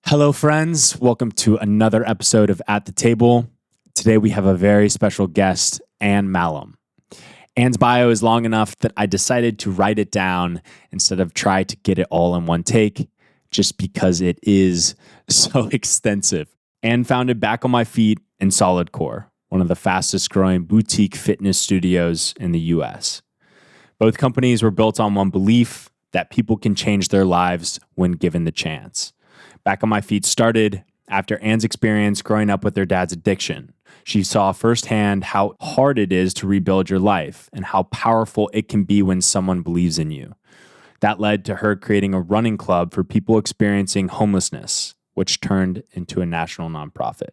Hello, friends. Welcome to another episode of At the Table. Today we have a very special guest, Anne Mahlum. Anne's bio is long enough that I decided to write it down instead of try to get it all in one take, just because it is so extensive. Anne founded Back on My Feet and Solidcore, one of the fastest growing boutique fitness studios in the US. Both companies were built on one belief that people can change their lives when given the chance. Back on My Feet started after Anne's experience growing up with her dad's addiction. She saw firsthand how hard it is to rebuild your life and how powerful it can be when someone believes in you. That led to her creating a running club for people experiencing homelessness, which turned into a national nonprofit.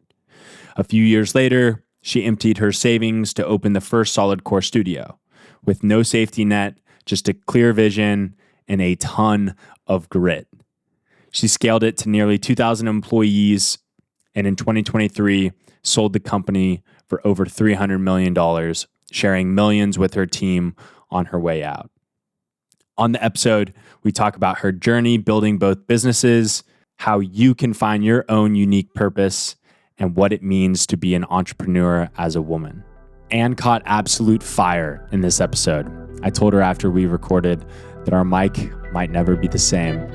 A few years later, she emptied her savings to open the first Solidcore studio. With no safety net, just a clear vision and a ton of grit. She scaled it to nearly 2,000 employees, and in 2023, sold the company for over $300 million, sharing millions with her team on her way out. On the episode, we talk about her journey building both businesses, how you can find your own unique purpose, and what it means to be an entrepreneur as a woman. Anne caught absolute fire in this episode. I told her after we recorded that our mic might never be the same.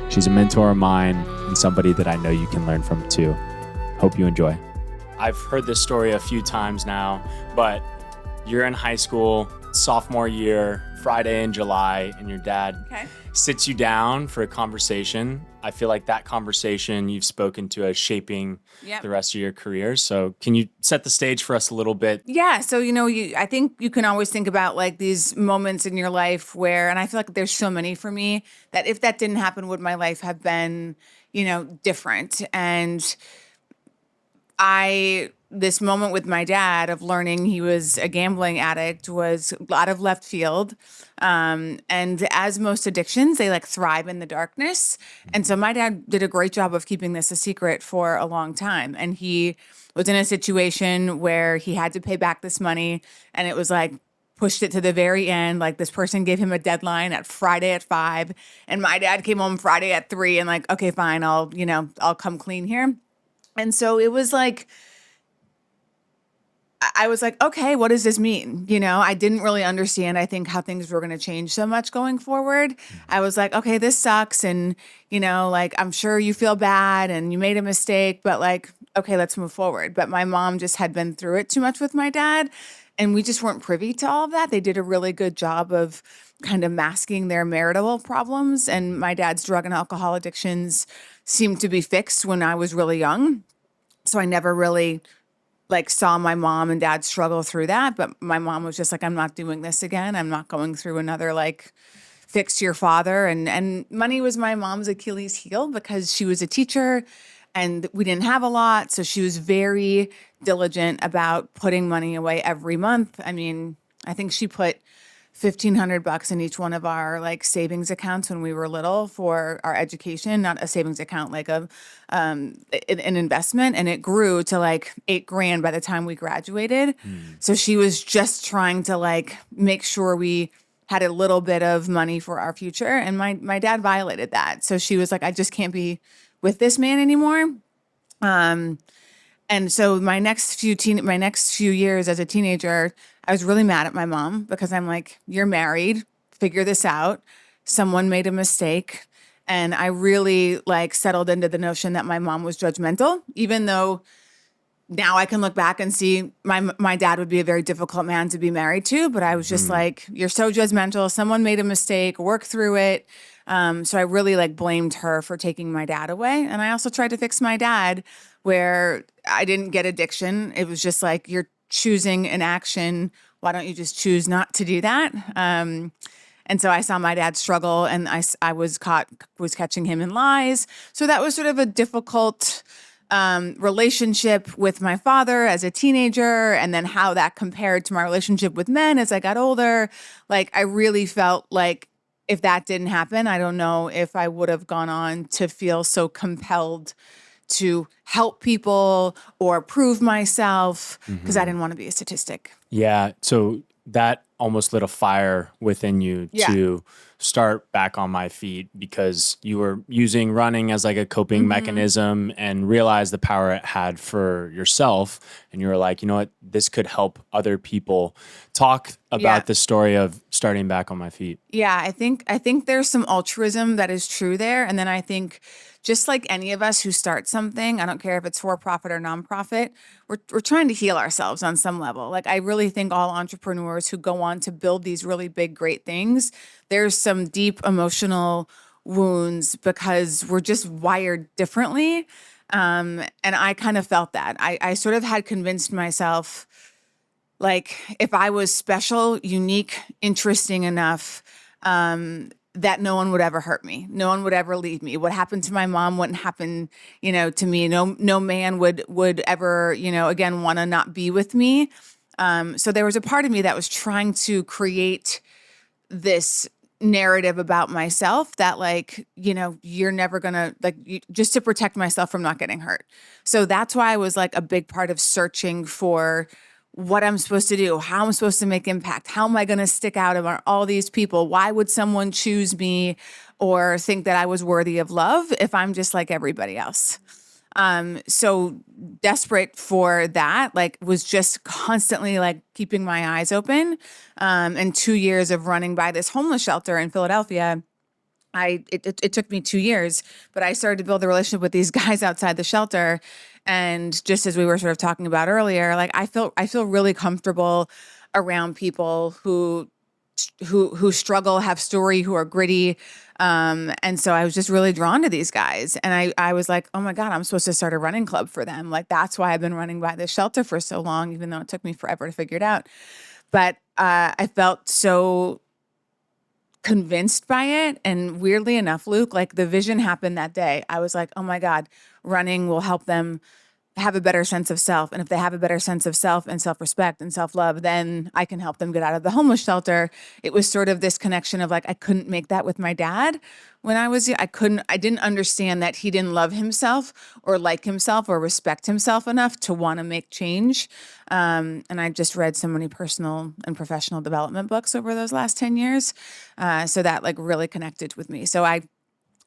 She's a mentor of mine and somebody that I know you can learn from too. Hope you enjoy. I've heard this story a few times now, but you're in high school, sophomore year, Friday in July, and your dad sits you down for a conversation. I feel like that conversation you've spoken to as shaping the rest of your career. So can you set the stage for us a little bit? Yeah. So, I think you can always think about like these moments in your life where, and I feel like there's so many for me that if that didn't happen, would my life have been, different? And this moment with my dad of learning he was a gambling addict was out of left field. And as most addictions, they like thrive in the darkness. And so my dad did a great job of keeping this a secret for a long time. And he was in a situation where he had to pay back this money, and it was like pushed it to the very end. Like this person gave him a deadline at Friday at 5, and my dad came home Friday at 3 and like, okay, fine. I'll come clean here. And so it was like, I was like, okay, what does this mean? I didn't really understand, I think, how things were going to change so much going forward. I was like, okay, this sucks. And, like, I'm sure you feel bad and you made a mistake, but like, okay, let's move forward. But my mom just had been through it too much with my dad, and we just weren't privy to all of that. They did a really good job of kind of masking their marital problems. And my dad's drug and alcohol addictions seemed to be fixed when I was really young. So I never really saw my mom and dad struggle through that. But my mom was just like, I'm not doing this again. I'm not going through another fix your father. And money was my mom's Achilles heel because she was a teacher and we didn't have a lot. So she was very diligent about putting money away every month. I mean, I think she put $1,500 in each one of our savings accounts when we were little for our education, not a savings account, an investment. And it grew to $8,000 by the time we graduated. So she was just trying to make sure we had a little bit of money for our future. And my dad violated that. So she was like, I just can't be with this man anymore. And so my next few years as a teenager, I was really mad at my mom because I'm like, you're married, figure this out. Someone made a mistake. And I really settled into the notion that my mom was judgmental, even though now I can look back and see my dad would be a very difficult man to be married to. But I was just like, you're so judgmental. Someone made a mistake, work through it. So I really blamed her for taking my dad away. And I also tried to fix my dad where I didn't get addiction. It was just you're choosing an action. Why don't you just choose not to do that? And so I saw my dad struggle, and I was catching him in lies. So that was sort of a difficult relationship with my father as a teenager, and then how that compared to my relationship with men as I got older. I really felt like if that didn't happen, I don't know if I would have gone on to feel so compelled to help people or prove myself because I didn't want to be a statistic. Yeah. So that almost lit a fire within you Yeah. to start back on my feet because you were using running as like a coping mechanism and realized the power it had for yourself. And you were like, you know what, this could help other people. Talk about the story of starting back on my feet. Yeah, I think there's some altruism that is true there. And then I think just like any of us who start something, I don't care if it's for profit or nonprofit, we're trying to heal ourselves on some level. Like I really think all entrepreneurs who go on to build these really big, great things, there's some deep emotional wounds because we're just wired differently. And I kind of felt that. I sort of had convinced myself like if I was special, unique, interesting enough, that no one would ever hurt me. No one would ever leave me. What happened to my mom wouldn't happen, to me. No man would ever, again, want to not be with me. So there was a part of me that was trying to create this narrative about myself that like, you're never gonna just to protect myself from not getting hurt. So that's why I was like a big part of searching for what I'm supposed to do, how I'm supposed to make impact, how am I going to stick out among all these people? Why would someone choose me or think that I was worthy of love if I'm just like everybody else? So desperate for that, like was just constantly like keeping my eyes open. And 2 years of running by this homeless shelter in Philadelphia, it took me 2 years, but I started to build a relationship with these guys outside the shelter. And just as we were sort of talking about earlier, like I feel really comfortable around people who struggle, have story, who are gritty. And so I was just really drawn to these guys. And I was like, oh my God, I'm supposed to start a running club for them. Like that's why I've been running by this shelter for so long, even though it took me forever to figure it out. But I felt so convinced by it. And weirdly enough, Luke, like the vision happened that day. I was like, oh my God, running will help them have a better sense of self. And if they have a better sense of self and self-respect and self-love, then I can help them get out of the homeless shelter. It was sort of this connection of like, I couldn't make that with my dad when I was, I didn't understand that he didn't love himself or like himself or respect himself enough to want to make change. And I just read so many personal and professional development books over those last 10 years. So that like really connected with me. So I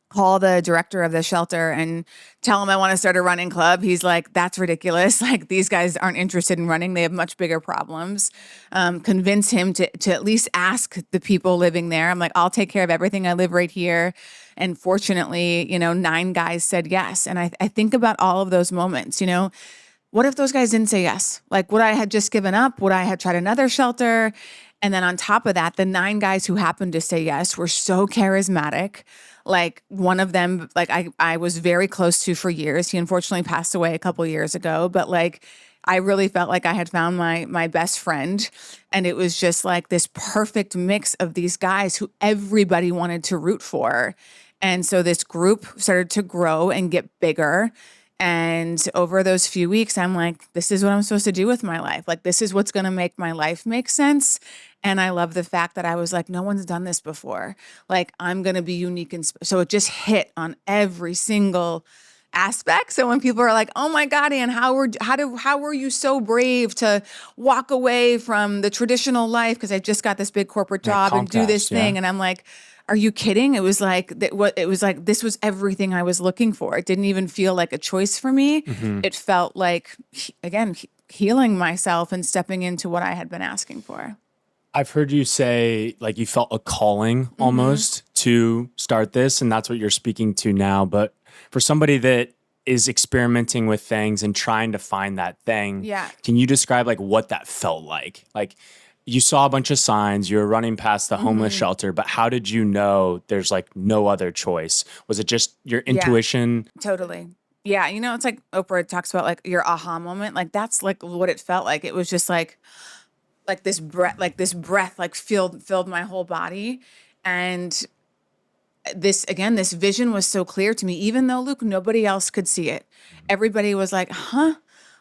call the director of the shelter and tell him I want to start a running club. He's like, that's ridiculous. Like these guys aren't interested in running. They have much bigger problems. Convince him to at least ask the people living there. I'm like, I'll take care of everything. I live right here. And fortunately, 9 guys said yes. And I think about all of those moments, what if those guys didn't say yes? Like would I had just given up? Would I have tried another shelter? And then on top of that, the 9 guys who happened to say yes were so charismatic. Like one of them, like I was very close to for years. He unfortunately passed away a couple years ago, but like I really felt like I had found my best friend. And it was just like this perfect mix of these guys who everybody wanted to root for. And so this group started to grow and get bigger. And over those few weeks, I'm like, this is what I'm supposed to do with my life. Like, this is what's going to make my life make sense. And I love the fact that I was like, no one's done this before. Like, I'm going to be unique. And so it just hit on every single aspect. So when people are like, oh my God, Anne, how were you so brave to walk away from the traditional life? Because I just got this big corporate job and do this thing. And I'm like, are you kidding? It was like this was everything I was looking for. It didn't even feel like a choice for me. Mm-hmm. It felt like, again, healing myself and stepping into what I had been asking for. I've heard you say like you felt a calling almost to start this, and that's what you're speaking to now. But for somebody that is experimenting with things and trying to find that thing, can you describe like what that felt like? Like, you saw a bunch of signs, you were running past the homeless shelter, but how did you know there's like no other choice? Was it just your intuition? Totally. Yeah. It's like Oprah talks about like your aha moment. Like that's like what it felt like. It was just like this breath, like filled my whole body. And this vision was so clear to me, even though Luke, nobody else could see it. Everybody was like, huh?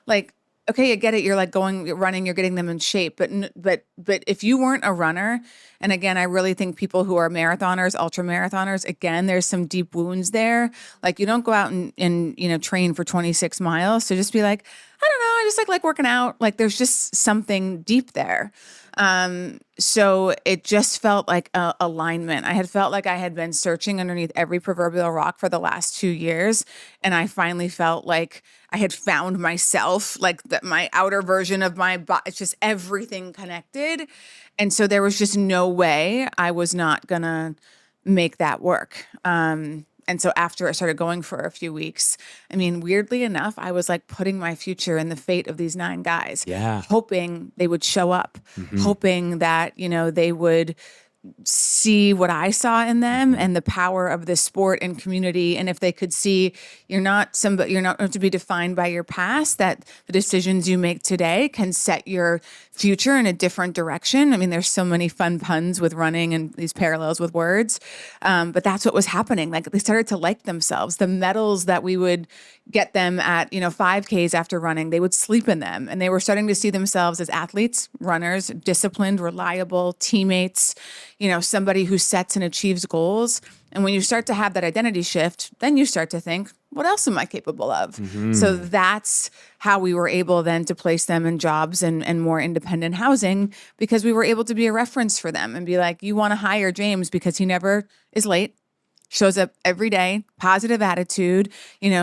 Like, okay, I get it. You're like you're running, you're getting them in shape. But if you weren't a runner, and again, I really think people who are marathoners, ultra marathoners, again, there's some deep wounds there. Like you don't go out and train for 26 miles to just be like, I don't know, I I just like working out. Like there's just something deep there. So it just felt like a alignment. I had felt like I had been searching underneath every proverbial rock for the last 2 years. And I finally felt like I had found myself, like my outer version of my body. It's just everything connected. And so there was just no way I was not gonna make that work. And so after I started going for a few weeks, I mean, weirdly enough, I was like putting my future in the fate of these 9 guys, hoping they would show up, hoping that, they would see what I saw in them and the power of this sport and community. And if they could see you're not going to be defined by your past, that the decisions you make today can set your future in a different direction. I mean, there's so many fun puns with running and these parallels with words. But that's what was happening. Like they started to like themselves. The medals that we would get them at, 5Ks after running, they would sleep in them. And they were starting to see themselves as athletes, runners, disciplined, reliable, teammates, somebody who sets and achieves goals. And when you start to have that identity shift, then you start to think, what else am I capable of? So that's how we were able then to place them in jobs and more independent housing, because we were able to be a reference for them and be like, you want to hire James because he never is late, shows up every day, positive attitude,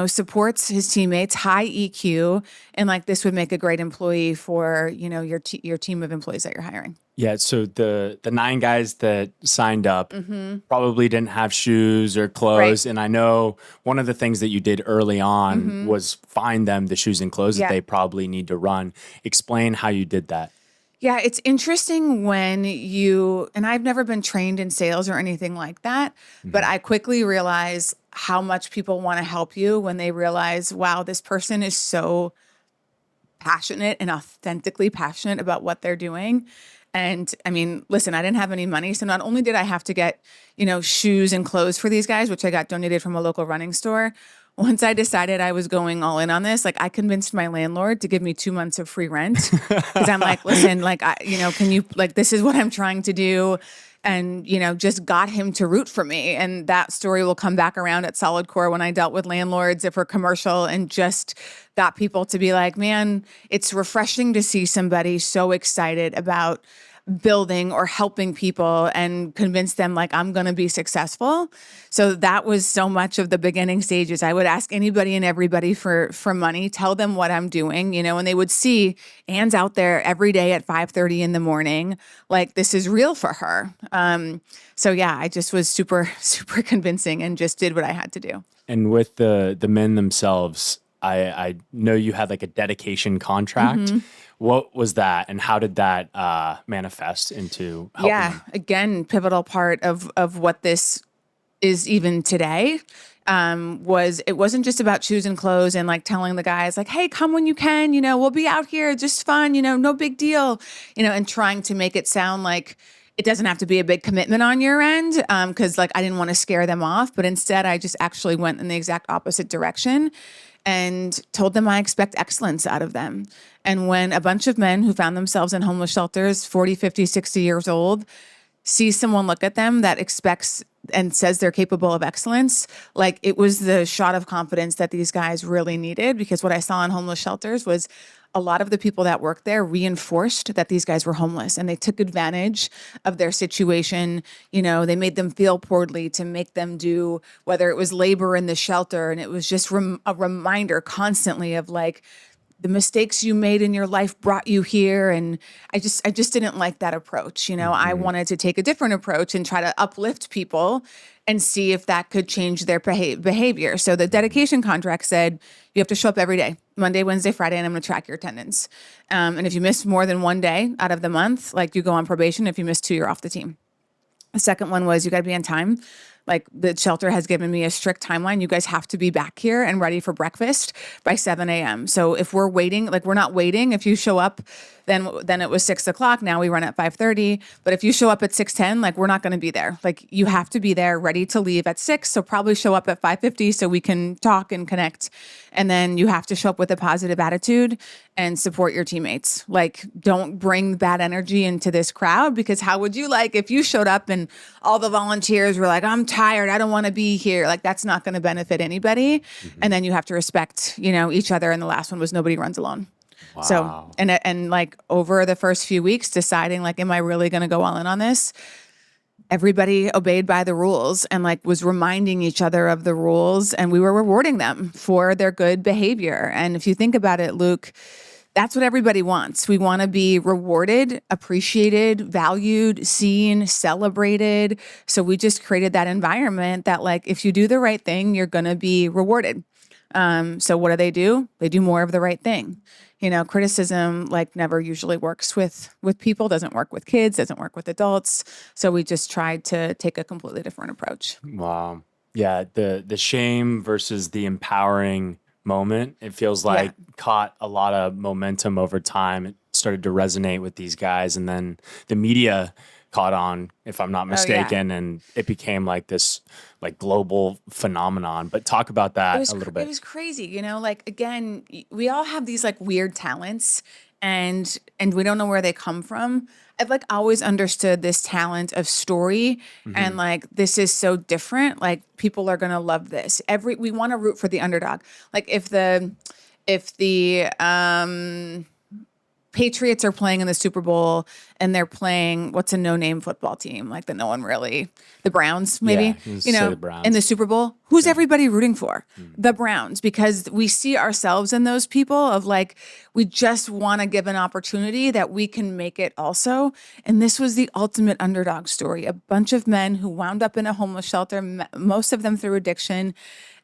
supports his teammates, high EQ, and like this would make a great employee for, your team of employees that you're hiring. Yeah, so the 9 guys that signed up probably didn't have shoes or clothes. Right. And I know one of the things that you did early on was find them the shoes and clothes that they probably need to run. Explain how you did that. Yeah, it's interesting when and I've never been trained in sales or anything like that, but I quickly realize how much people want to help you when they realize, wow, this person is so passionate and authentically passionate about what they're doing. And I mean, listen, I didn't have any money. So not only did I have to get, shoes and clothes for these guys, which I got donated from a local running store. Once I decided I was going all in on this, like I convinced my landlord to give me 2 months of free rent. Cause I'm like, listen, like, can you, like, this is what I'm trying to do. And, just got him to root for me. And that story will come back around at Solidcore when I dealt with landlords for commercial and just got people to be like, man, it's refreshing to see somebody so excited about building or helping people and convince them like I'm going to be successful. So that was so much of the beginning stages. I would ask anybody and everybody for money, tell them what I'm doing, and they would see Anne's out there every day at 5:30 in the morning. Like this is real for her. So yeah, I just was super, super convincing and just did what I had to do. And with the men themselves, I know you had like a dedication contract. What was that, and how did that manifest into helping them? Again, pivotal part of what this is even today was it wasn't just about shoes and clothes and like telling the guys like, hey, come when you can, we'll be out here, just fun, no big deal, and trying to make it sound like it doesn't have to be a big commitment on your end, because like I didn't want to scare them off, but instead I just actually went in the exact opposite direction and told them I expect excellence out of them. And when a bunch of men who found themselves in homeless shelters, 40, 50, 60 years old, see someone look at them that expects and says they're capable of excellence, like it was the shot of confidence that these guys really needed. Because what I saw in homeless shelters was a lot of the people that worked there reinforced that these guys were homeless and they took advantage of their situation. They made them feel poorly to make them do, whether it was labor in the shelter. And it was just a reminder constantly of like, the mistakes you made in your life brought you here. And I just didn't like that approach. I wanted to take a different approach and try to uplift people and see if that could change their behavior. So the dedication contract said, you have to show up every day, Monday, Wednesday, Friday, and I'm going to track your attendance. And if you miss more than one day out of the month, like you go on probation. If you miss 2, you're off the team. The second one was you got to be on time. Like the shelter has given me a strict timeline. You guys have to be back here and ready for breakfast by 7 a.m. So if we're waiting, like we're not waiting. If you show up, then it was 6 o'clock. Now we run at 5:30. But if you show up at 6:10, like we're not going to be there. Like you have to be there ready to leave at 6. So probably show up at 5:50 so we can talk and connect. And then you have to show up with a positive attitude and support your teammates. Like don't bring bad energy into this crowd, because how would you like if you showed up and all the volunteers were like, I'm tired, I don't want to be here. Like that's not going to benefit anybody. And then you have to respect, each other. And the last one was nobody runs alone. So, Wow. and like over the first few weeks deciding like, am I really going to go all in on this? Everybody obeyed by the rules and like was reminding each other of the rules, and we were rewarding them for their good behavior. And if you think about it, Luke, that's what everybody wants. We want to be rewarded, appreciated, valued, seen, celebrated. So we just created that environment that like, if you do the right thing, you're going to be rewarded. So what do? They do more of the right thing. Criticism like never usually works with people, doesn't work with kids, doesn't work with adults. So we just tried to take a completely different approach. Wow. Yeah, the shame versus the empowering moment, it feels like caught a lot of momentum over time. It started to resonate with these guys, and then the media caught on, if I'm not mistaken, and it became like this like global phenomenon. But talk about that a little bit. It was crazy, like again, we all have these like weird talents and we don't know where they come from. I've like always understood this talent of story and like this is so different. Like people are gonna love this. We want to root for the underdog. Like if the Patriots are playing in the Super Bowl and they're playing what's a no-name football team like that no one really, the Browns maybe, say the Browns. in the Super Bowl, who's everybody rooting for? The Browns, because we see ourselves in those people of like, we just want to give an opportunity that we can make it also. And this was the ultimate underdog story. A bunch of men who wound up in a homeless shelter, most of them through addiction,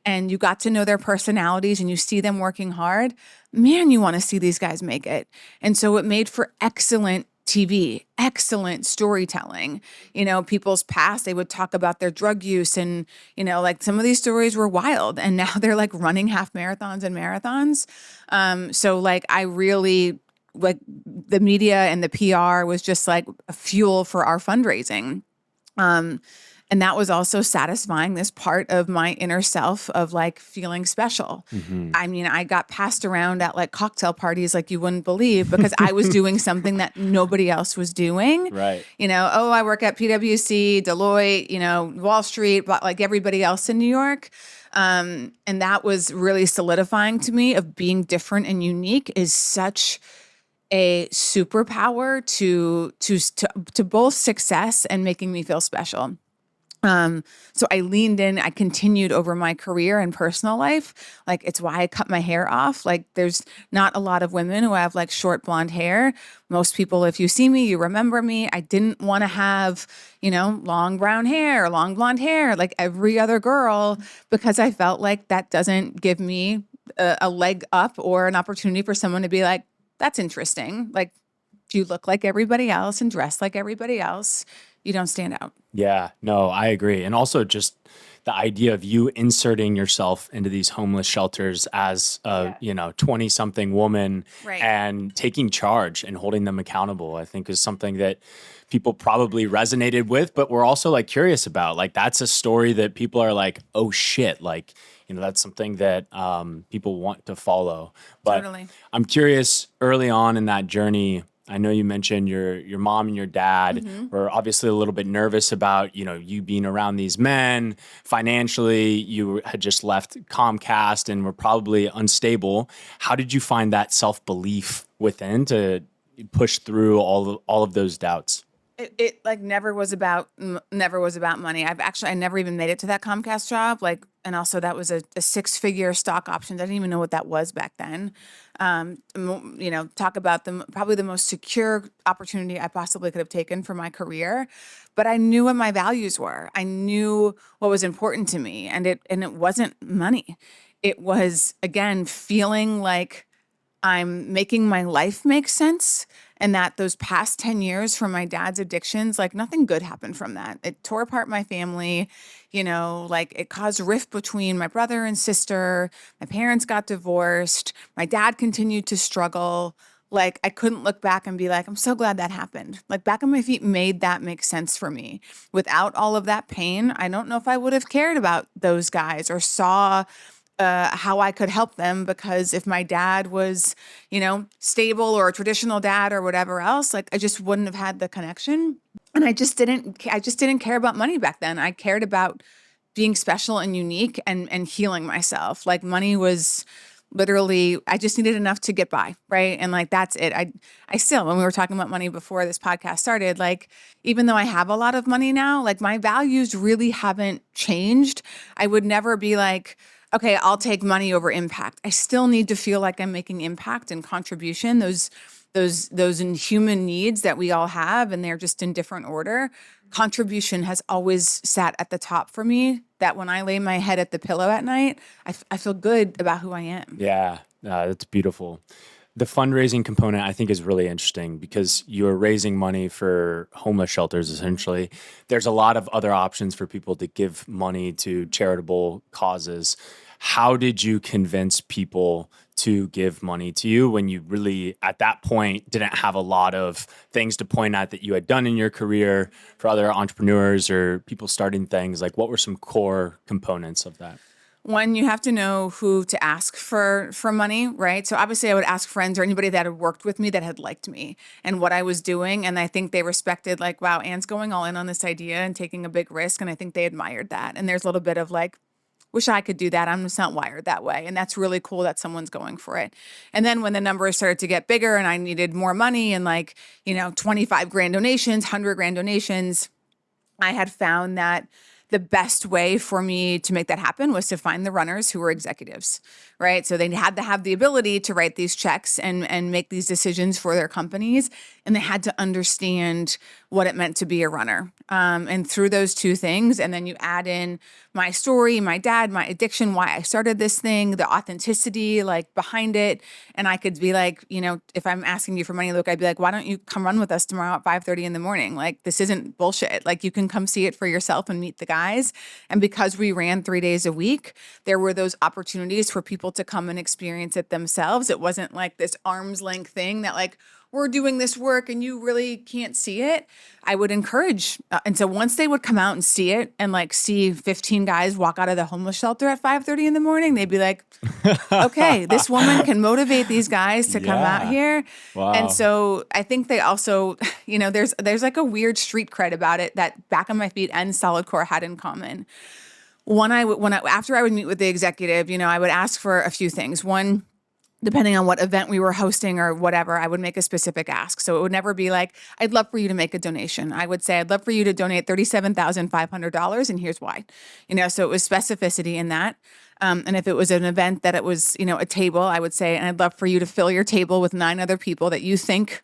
and you got to know their personalities and you see them working hard, man, you want to see these guys make it. And so it made for excellent TV, excellent storytelling. People's past, they would talk about their drug use and, like some of these stories were wild and now they're like running half marathons and marathons. So like I really, like the media and the PR was just like a fuel for our fundraising. And that was also satisfying this part of my inner self of like feeling special. I mean, I got passed around at like cocktail parties like you wouldn't believe because I was doing something that nobody else was doing. Right. I work at PwC, Deloitte, Wall Street, like everybody else in New York. And that was really solidifying to me of being different and unique is such a superpower to both success and making me feel special. So I leaned in, I continued over my career and personal life. Like, it's why I cut my hair off. Like, there's not a lot of women who have like short blonde hair. Most people, if you see me, you remember me. I didn't want to have, long brown hair, long blonde hair, like every other girl, because I felt like that doesn't give me a leg up or an opportunity for someone to be like, that's interesting. Like, if you look like everybody else and dress like everybody else, you don't stand out. Yeah, no, I agree. And also just the idea of you inserting yourself into these homeless shelters as a, 20 something woman Right. and taking charge and holding them accountable, I think is something that people probably resonated with, but we're also like curious about. Like, that's a story that people are like, oh shit, like, that's something that people want to follow. But Totally. I'm curious, early on in that journey, I know you mentioned your mom and your dad were obviously a little bit nervous about, you being around these men. Financially, you had just left Comcast and were probably unstable. How did you find that self-belief within to push through all of those doubts? It like never was about money. I never even made it to that Comcast job. Like, and also that was a 6-figure stock option. I didn't even know what that was back then. Talk about probably the most secure opportunity I possibly could have taken for my career. But I knew what my values were. I knew what was important to me, and it wasn't money. It was, again, feeling like I'm making my life make sense, and that those past 10 years from my dad's addictions, like nothing good happened from that. It tore apart my family, like it caused rift between my brother and sister. My parents got divorced. My dad continued to struggle. Like, I couldn't look back and be like, I'm so glad that happened. Like, Back on My Feet made that make sense for me. Without all of that pain, I don't know if I would have cared about those guys or saw how I could help them, because if my dad was, stable or a traditional dad or whatever else, like I just wouldn't have had the connection. And I just didn't care about money back then. I cared about being special and unique and healing myself. Like, money was literally, I just needed enough to get by, right? And like, that's it. I still, when we were talking about money before this podcast started, like, even though I have a lot of money now, like my values really haven't changed. I would never be like, okay, I'll take money over impact. I still need to feel like I'm making impact and contribution. Those human needs that we all have, and they're just in different order. Contribution has always sat at the top for me, that when I lay my head at the pillow at night, I feel good about who I am. Yeah, that's beautiful. The fundraising component, I think, is really interesting because you're raising money for homeless shelters, essentially. There's a lot of other options for people to give money to charitable causes. How did you convince people to give money to you when you really, at that point, didn't have a lot of things to point at that you had done in your career for other entrepreneurs or people starting things? Like, what were some core components of that? One, you have to know who to ask for money, right? So obviously I would ask friends or anybody that had worked with me that had liked me and what I was doing. And I think they respected, like, wow, Anne's going all in on this idea and taking a big risk. And I think they admired that. And there's a little bit of like, wish I could do that. I'm just not wired that way. And that's really cool that someone's going for it. And then when the numbers started to get bigger and I needed more money and like, 25 grand donations, 100 grand donations, I had found that the best way for me to make that happen was to find the runners who were executives, right? So they had to have the ability to write these checks and make these decisions for their companies. And they had to understand what it meant to be a runner. And through those two things, and then you add in my story, my dad, my addiction, why I started this thing, the authenticity like behind it. And I could be like, if I'm asking you for money, Luke, I'd be like, why don't you come run with us tomorrow at 5:30 in the morning? Like, this isn't bullshit. Like, you can come see it for yourself and meet the guys. And because we ran 3 days a week, there were those opportunities for people to come and experience it themselves. It wasn't like this arm's length thing that like, we're doing this work and you really can't see it. I would encourage. And so once they would come out and see it and like see 15 guys walk out of the homeless shelter at 5:30 in the morning, they'd be like, okay, this woman can motivate these guys to come out here. Wow. And so I think they also, there's like a weird street cred about it that Back on My Feet and Solidcore had in common. After I would meet with the executive, I would ask for a few things. One, depending on what event we were hosting or whatever, I would make a specific ask. So it would never be like, I'd love for you to make a donation. I would say, I'd love for you to donate $37,500 and here's why. So it was specificity in that. And if it was an event that it was, a table, I would say, and I'd love for you to fill your table with 9 other people that you think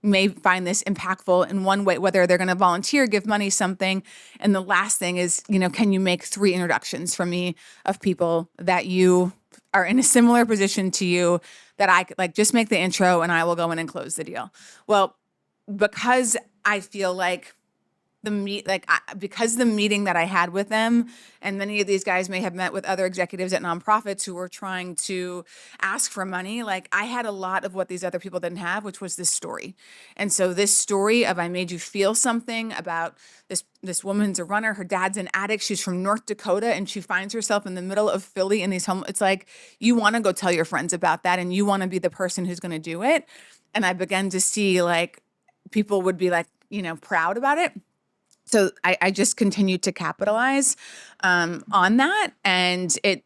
may find this impactful in one way, whether they're going to volunteer, give money, something. And the last thing is, can you make 3 introductions from me of people that you are in a similar position to you that I could like just make the intro and I will go in and close the deal. Well, because I feel like because the meeting that I had with them, and many of these guys may have met with other executives at nonprofits who were trying to ask for money. Like, I had a lot of what these other people didn't have, which was this story. And so this story of I made you feel something about this woman's a runner. Her dad's an addict. She's from North Dakota and she finds herself in the middle of Philly in these it's like, you want to go tell your friends about that and you want to be the person who's going to do it. And I began to see like people would be like, proud about it. So I just continued to capitalize on that, and it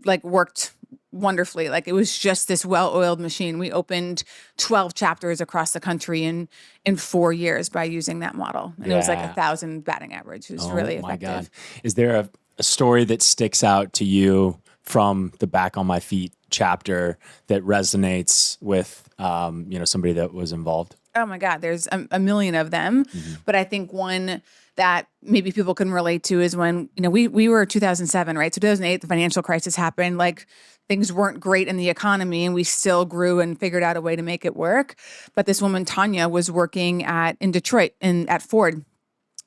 like worked wonderfully. Like, it was just this well-oiled machine. We opened 12 chapters across the country in 4 years by using that model, and it was like 1,000 batting average. It was really effective. My God. Is there a story that sticks out to you from the Back on My Feet chapter that resonates with somebody that was involved? Oh my God, there's a million of them. Mm-hmm. But I think one that maybe people can relate to is when, we were 2007, right? So 2008, the financial crisis happened. Like, things weren't great in the economy and we still grew and figured out a way to make it work. But this woman, Tanya, was working in Detroit at Ford.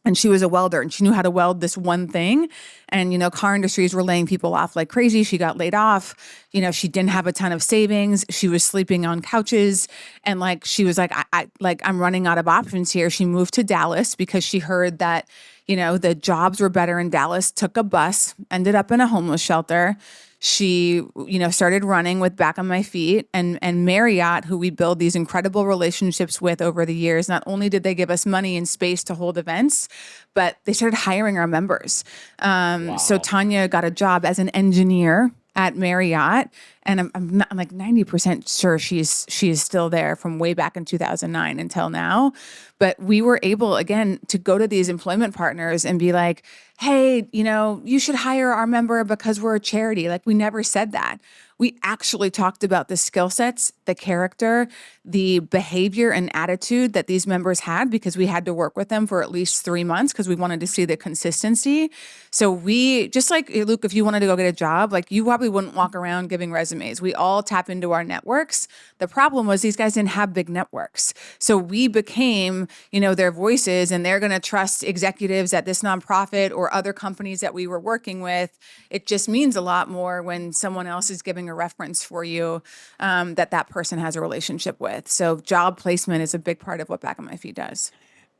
And she was a welder and she knew how to weld this one thing. And, car industries were laying people off like crazy. She got laid off. She didn't have a ton of savings. She was sleeping on couches. And like, she was like, I'm running out of options here. She moved to Dallas because she heard that, the jobs were better in Dallas, took a bus, ended up in a homeless shelter. She, started running with Back on My Feet, and Marriott, who we build these incredible relationships with over the years. Not only did they give us money and space to hold events, but they started hiring our members. Wow. So Tanya got a job as an engineer at Marriott, And I'm like 90% sure she is still there from way back in 2009 until now. But we were able, again, to go to these employment partners and be like, hey, you should hire our member because we're a charity. Like, we never said that. We actually talked about the skill sets, the character, the behavior and attitude that these members had, because we had to work with them for at least 3 months because we wanted to see the consistency. So we, just like Luke, if you wanted to go get a job, like, you probably wouldn't walk around giving resumes. We all tap into our networks. The problem was these guys didn't have big networks. So we became, their voices, and they're going to trust executives at this nonprofit or other companies that we were working with. It just means a lot more when someone else is giving a reference for you, that person has a relationship with. So job placement is a big part of what Back on My Feet does.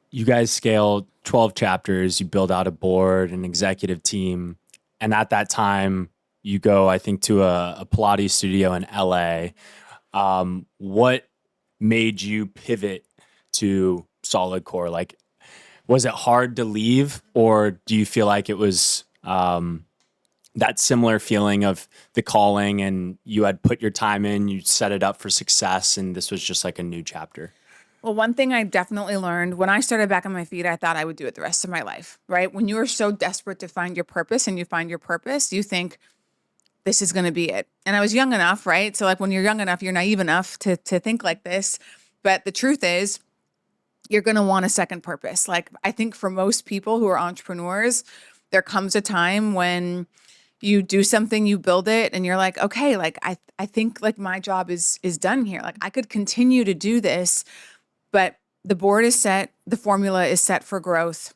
You guys scaled 12 chapters, you build out a board, an executive team. And at that time, you go, I think, to a Pilates studio in LA. What made you pivot to Solidcore? Like, was it hard to leave, or do you feel like it was that similar feeling of the calling and you had put your time in, you set it up for success, and this was just like a new chapter? Well, one thing I definitely learned when I started Back on My Feet, I thought I would do it the rest of my life, right? When you are so desperate to find your purpose and you find your purpose, you think, this is going to be it. And I was young enough, right? So like, when you're young enough, you're naive enough to think like this. But the truth is, you're going to want a second purpose. Like, I think for most people who are entrepreneurs, there comes a time when you do something, you build it, and you're like, okay, like, I think like my job is done here. Like, I could continue to do this, but the board is set, the formula is set for growth.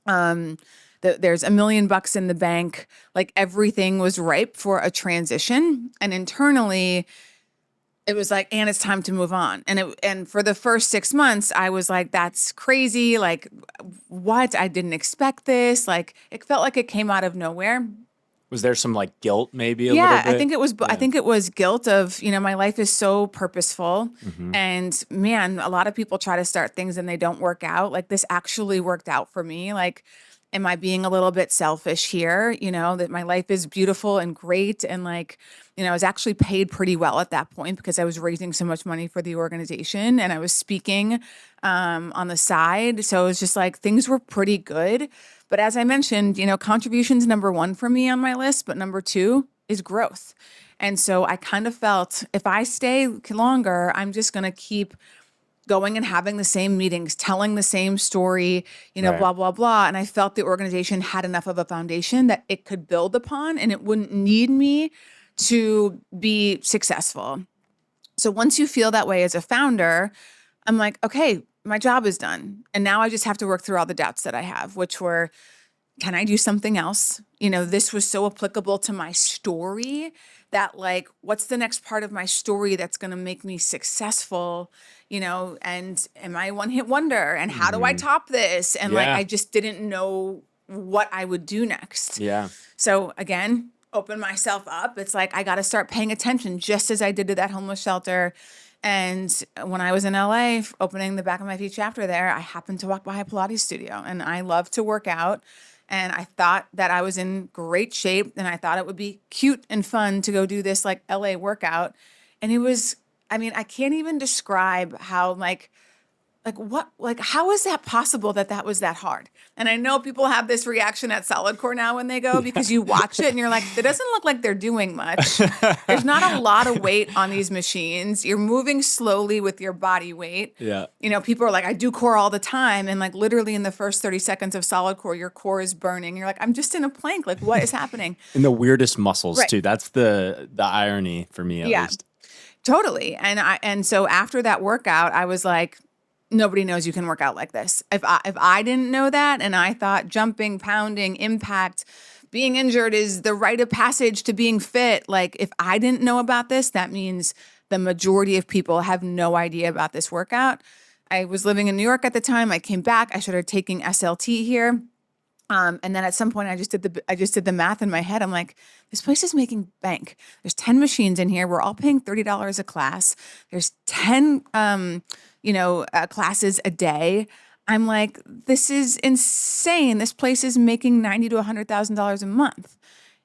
There's $1 million in the bank. Like, everything was ripe for a transition. And internally, it was like, and it's time to move on. And for the first 6 months, I was like, that's crazy. Like, what? I didn't expect this. Like, it felt like it came out of nowhere. Was there some like guilt, maybe a little bit? I think it was. Yeah. I think it was guilt of, my life is so purposeful, and man, a lot of people try to start things and they don't work out. Like, this actually worked out for me. Like, am I being a little bit selfish here? That my life is beautiful and great, and like, I was actually paid pretty well at that point because I was raising so much money for the organization, and I was speaking on the side. So it was just like, things were pretty good. But as I mentioned, contribution's number one for me on my list, but number two is growth. And so I kind of felt, if I stay longer, I'm just going to keep going and having the same meetings, telling the same story, Right. blah, blah, blah. And I felt the organization had enough of a foundation that it could build upon, and it wouldn't need me to be successful. So once you feel that way as a founder, I'm like, okay, my job is done. And now I just have to work through all the doubts that I have, which were, can I do something else? This was so applicable to my story that, like, what's the next part of my story that's going to make me successful? And am I a one-hit wonder? And how do I top this? And like, I just didn't know what I would do next. Yeah. So again, open myself up. It's like, I got to start paying attention, just as I did to that homeless shelter. And when I was in LA opening the Back on My Feet chapter there, I happened to walk by a Pilates studio, and I love to work out. And I thought that I was in great shape, and I thought it would be cute and fun to go do this like LA workout. And it was, I can't even describe how how is that possible that was that hard? And I know people have this reaction at Solidcore now when they go, because you watch it and you're like, it doesn't look like they're doing much. There's not a lot of weight on these machines. You're moving slowly with your body weight. Yeah. People are like, I do core all the time. And like, literally in the first 30 seconds of Solidcore, your core is burning. You're like, I'm just in a plank. Like, what is happening? And the weirdest muscles Right. too. That's the irony for me, at least. Totally. And so after that workout, I was like, nobody knows you can work out like this. If I didn't know that, and I thought jumping, pounding, impact, being injured is the rite of passage to being fit. Like, if I didn't know about this, that means the majority of people have no idea about this workout. I was living in New York at the time. I came back. I started taking SLT here. And then at some point I just did the math in my head. I'm like, this place is making bank. There's 10 machines in here. We're all paying $30 a class. There's 10, classes a day. I'm like, this is insane. This place is making $90,000 to $100,000 a month.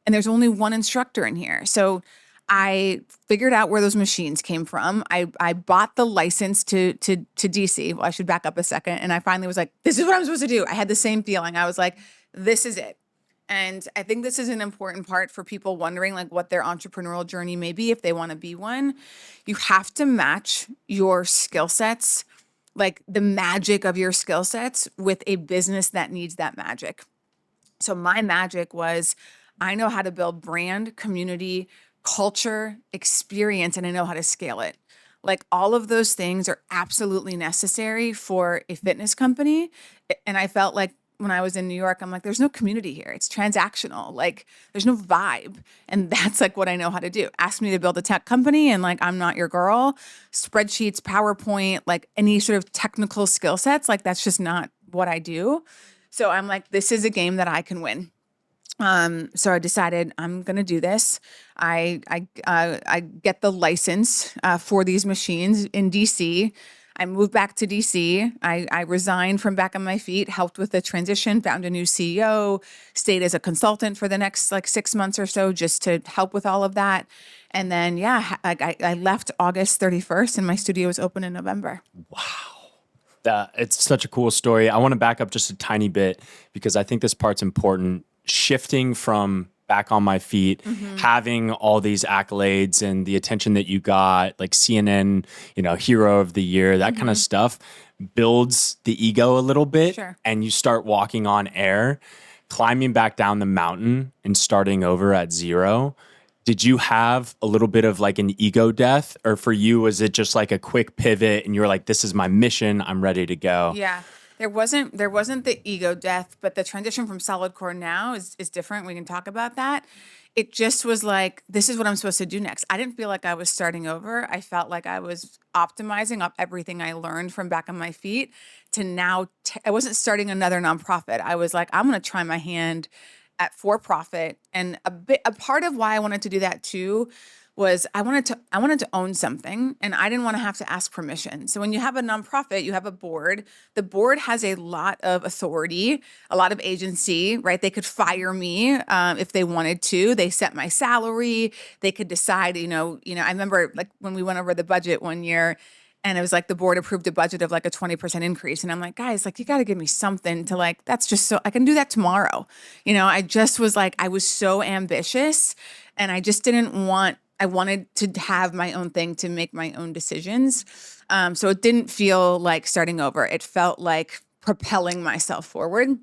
And there's only one instructor in here. So I figured out where those machines came from. I bought the license to DC. Well, I should back up a second. And I finally was like, this is what I'm supposed to do. I had the same feeling. I was like, this is it. And I think this is an important part for people wondering like what their entrepreneurial journey may be if they want to be one. You have to match your skill sets, like the magic of your skill sets, with a business that needs that magic. So my magic was I know how to build brand, community, culture, experience, and I know how to scale it. Like all of those things are absolutely necessary for a fitness company. And I felt like when I was in New York, I'm like, there's no community here. It's transactional. Like there's no vibe. And that's like what I know how to do. Ask me to build a tech company and like, I'm not your girl. Spreadsheets, PowerPoint, like any sort of technical skill sets, like that's just not what I do. So I'm like, this is a game that I can win. So I decided I'm going to do this. I get the license for these machines in DC. I moved back to DC. I resigned from back on my feet, helped with the transition, found a new CEO, stayed as a consultant for the next like 6 months or so just to help with all of that. And then, yeah, I left August 31st and my studio was open in November. It's such a cool story. I want to back up just a tiny bit because I think this part's important. Shifting from back on my feet, having all these accolades and the attention that you got, like CNN, hero of the year, that kind of stuff builds the ego a little bit. Sure. And you start walking on air, climbing back down the mountain and starting over at zero. Did you have a little bit of like an ego death, or for you, was it just like a quick pivot and you were like, this is my mission, I'm ready to go? Yeah. There wasn't the ego death, but the transition from Solidcore now is different. We can talk about that. It just was like, this is what I'm supposed to do next. I didn't feel like I was starting over. I felt like I was optimizing up everything I learned from back on my feet to now. I wasn't starting another nonprofit. I was like, I'm going to try my hand at for-profit. And a part of why I wanted to do that too was I wanted to own something, and I didn't want to have to ask permission. So when you have a nonprofit, you have a board. The board has a lot of authority, a lot of agency, right? They could fire me if they wanted to. They set my salary. They could decide, I remember like when we went over the budget one year, and it was like the board approved a budget of like a 20% increase. And I'm like, guys, like you got to give me something to like, that's just so I can do that tomorrow. I just was like, I was so ambitious and I just I wanted to have my own thing, to make my own decisions. So it didn't feel like starting over. It felt like propelling myself forward.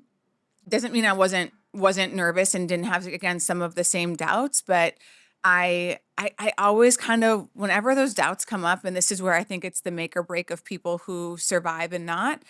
Doesn't mean I wasn't nervous and didn't have, again, some of the same doubts, but I always kind of, whenever those doubts come up, and this is where I think it's the make or break of people who survive and not,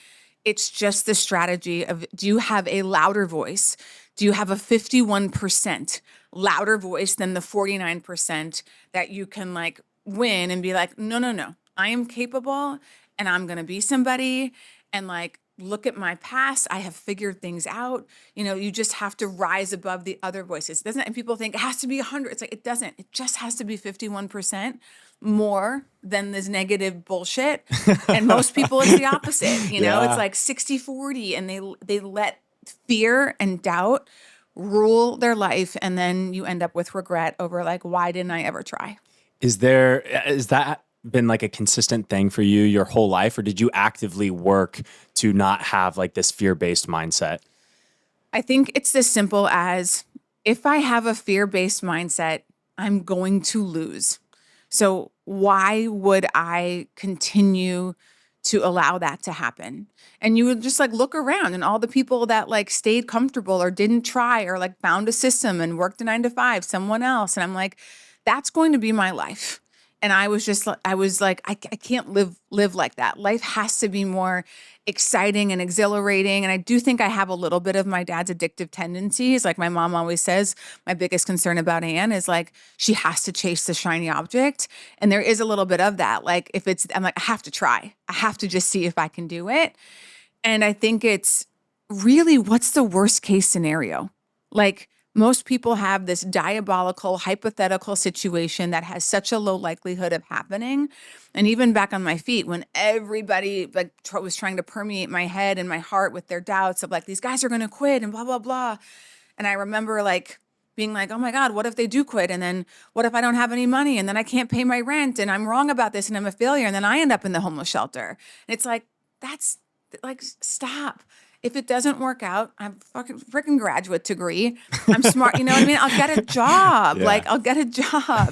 it's just the strategy of, do you have a louder voice? Do you have a 51% louder voice than the 49% that you can like win and be like, no, I am capable and I'm going to be somebody, and like, look at my past. I have figured things out. You just have to rise above the other voices. It doesn't, and people think it has to be 100. It's like, it doesn't. It just has to be 51% more than this negative bullshit. And most people, it's the opposite. Yeah. It's like 60-40, and they let fear and doubt rule their life. And then you end up with regret over like, why didn't I ever try? Is that been like a consistent thing for you your whole life, or did you actively work to not have like this fear-based mindset? I think it's as simple as, if I have a fear-based mindset, I'm going to lose. So why would I continue to allow that to happen? And you would just like look around, and all the people that like stayed comfortable or didn't try or like found a system and worked a 9 to 5, someone else. And I'm like, that's going to be my life. And I was like, I can't live like that. Life has to be more exciting and exhilarating. And I do think I have a little bit of my dad's addictive tendencies. Like my mom always says, my biggest concern about Anne is like, she has to chase the shiny object. And there is a little bit of that. Like I'm like, I have to try. I have to just see if I can do it. And I think it's really, what's the worst case scenario? Like, most people have this diabolical, hypothetical situation that has such a low likelihood of happening. And even back on my feet, when everybody like was trying to permeate my head and my heart with their doubts of like, these guys are going to quit and blah, blah, blah. And I remember like being like, oh my God, what if they do quit? And then what if I don't have any money? And then I can't pay my rent and I'm wrong about this and I'm a failure. And then I end up in the homeless shelter. And it's like, that's like, stop. If it doesn't work out, I'm fucking freaking graduate degree. I'm smart. You know what I mean? I'll get a job. Yeah. Like I'll get a job.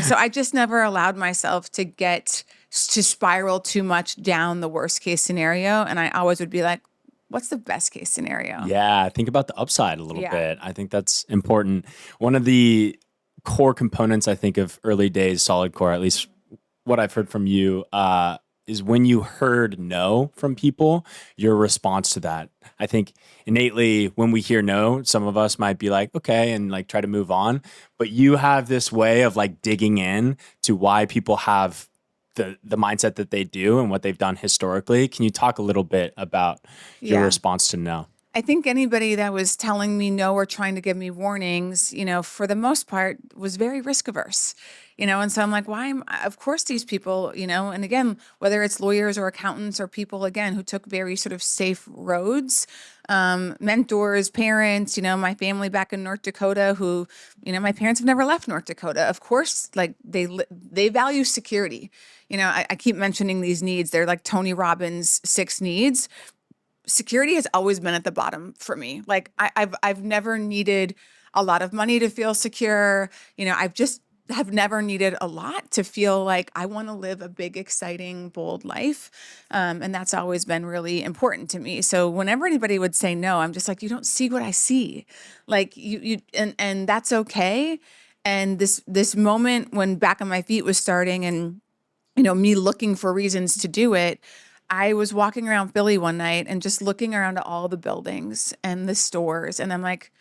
So I just never allowed myself to spiral too much down the worst case scenario. And I always would be like, what's the best case scenario? Yeah, think about the upside a little Yeah. bit. I think that's important. One of the core components, I think, of early days Solidcore, at least what I've heard from you, is when you heard no from people, your response to that. I think innately when we hear no, some of us might be like, okay, and like try to move on. But you have this way of like digging in to why people have the mindset that they do and what they've done historically. Can you talk a little bit about your Yeah. response to no? I think anybody that was telling me no or trying to give me warnings, for the most part was very risk averse, and so I'm like, of course these people, and again, whether it's lawyers or accountants or people, again, who took very sort of safe roads, mentors, parents, my family back in North Dakota who, my parents have never left North Dakota. Of course, like they value security. I keep mentioning these needs. They're like Tony Robbins' 6 needs. Security has always been at the bottom for me. Like I've never needed a lot of money to feel secure. I've just have never needed a lot to feel like I want to live a big, exciting, bold life. And that's always been really important to me. So whenever anybody would say no, I'm just like, you don't see what I see. Like and that's okay. And this moment when Back on My Feet was starting and, me looking for reasons to do it, I was walking around Philly one night and just looking around at all the buildings and the stores. And I'm like,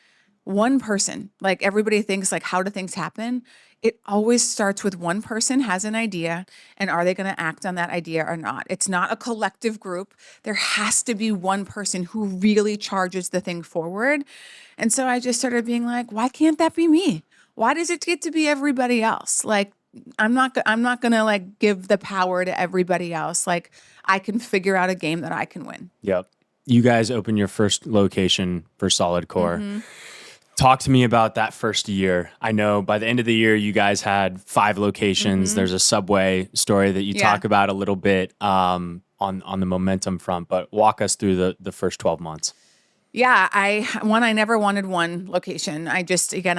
one person, like everybody thinks like, how do things happen? It always starts with one person has an idea and are they going to act on that idea or not? It's not a collective group. There has to be one person who really charges the thing forward. And so I just started being like, why can't that be me? Why does it get to be everybody else? Like, I'm not going to like give the power to everybody else. Like I can figure out a game that I can win. Yep. You guys opened your first location for Solidcore. Talk to me about that first year. I know by the end of the year, you guys had 5 locations. There's a Subway story that you talk about a little bit on the momentum front, but walk us through the first 12 months. Yeah, I never wanted one location. I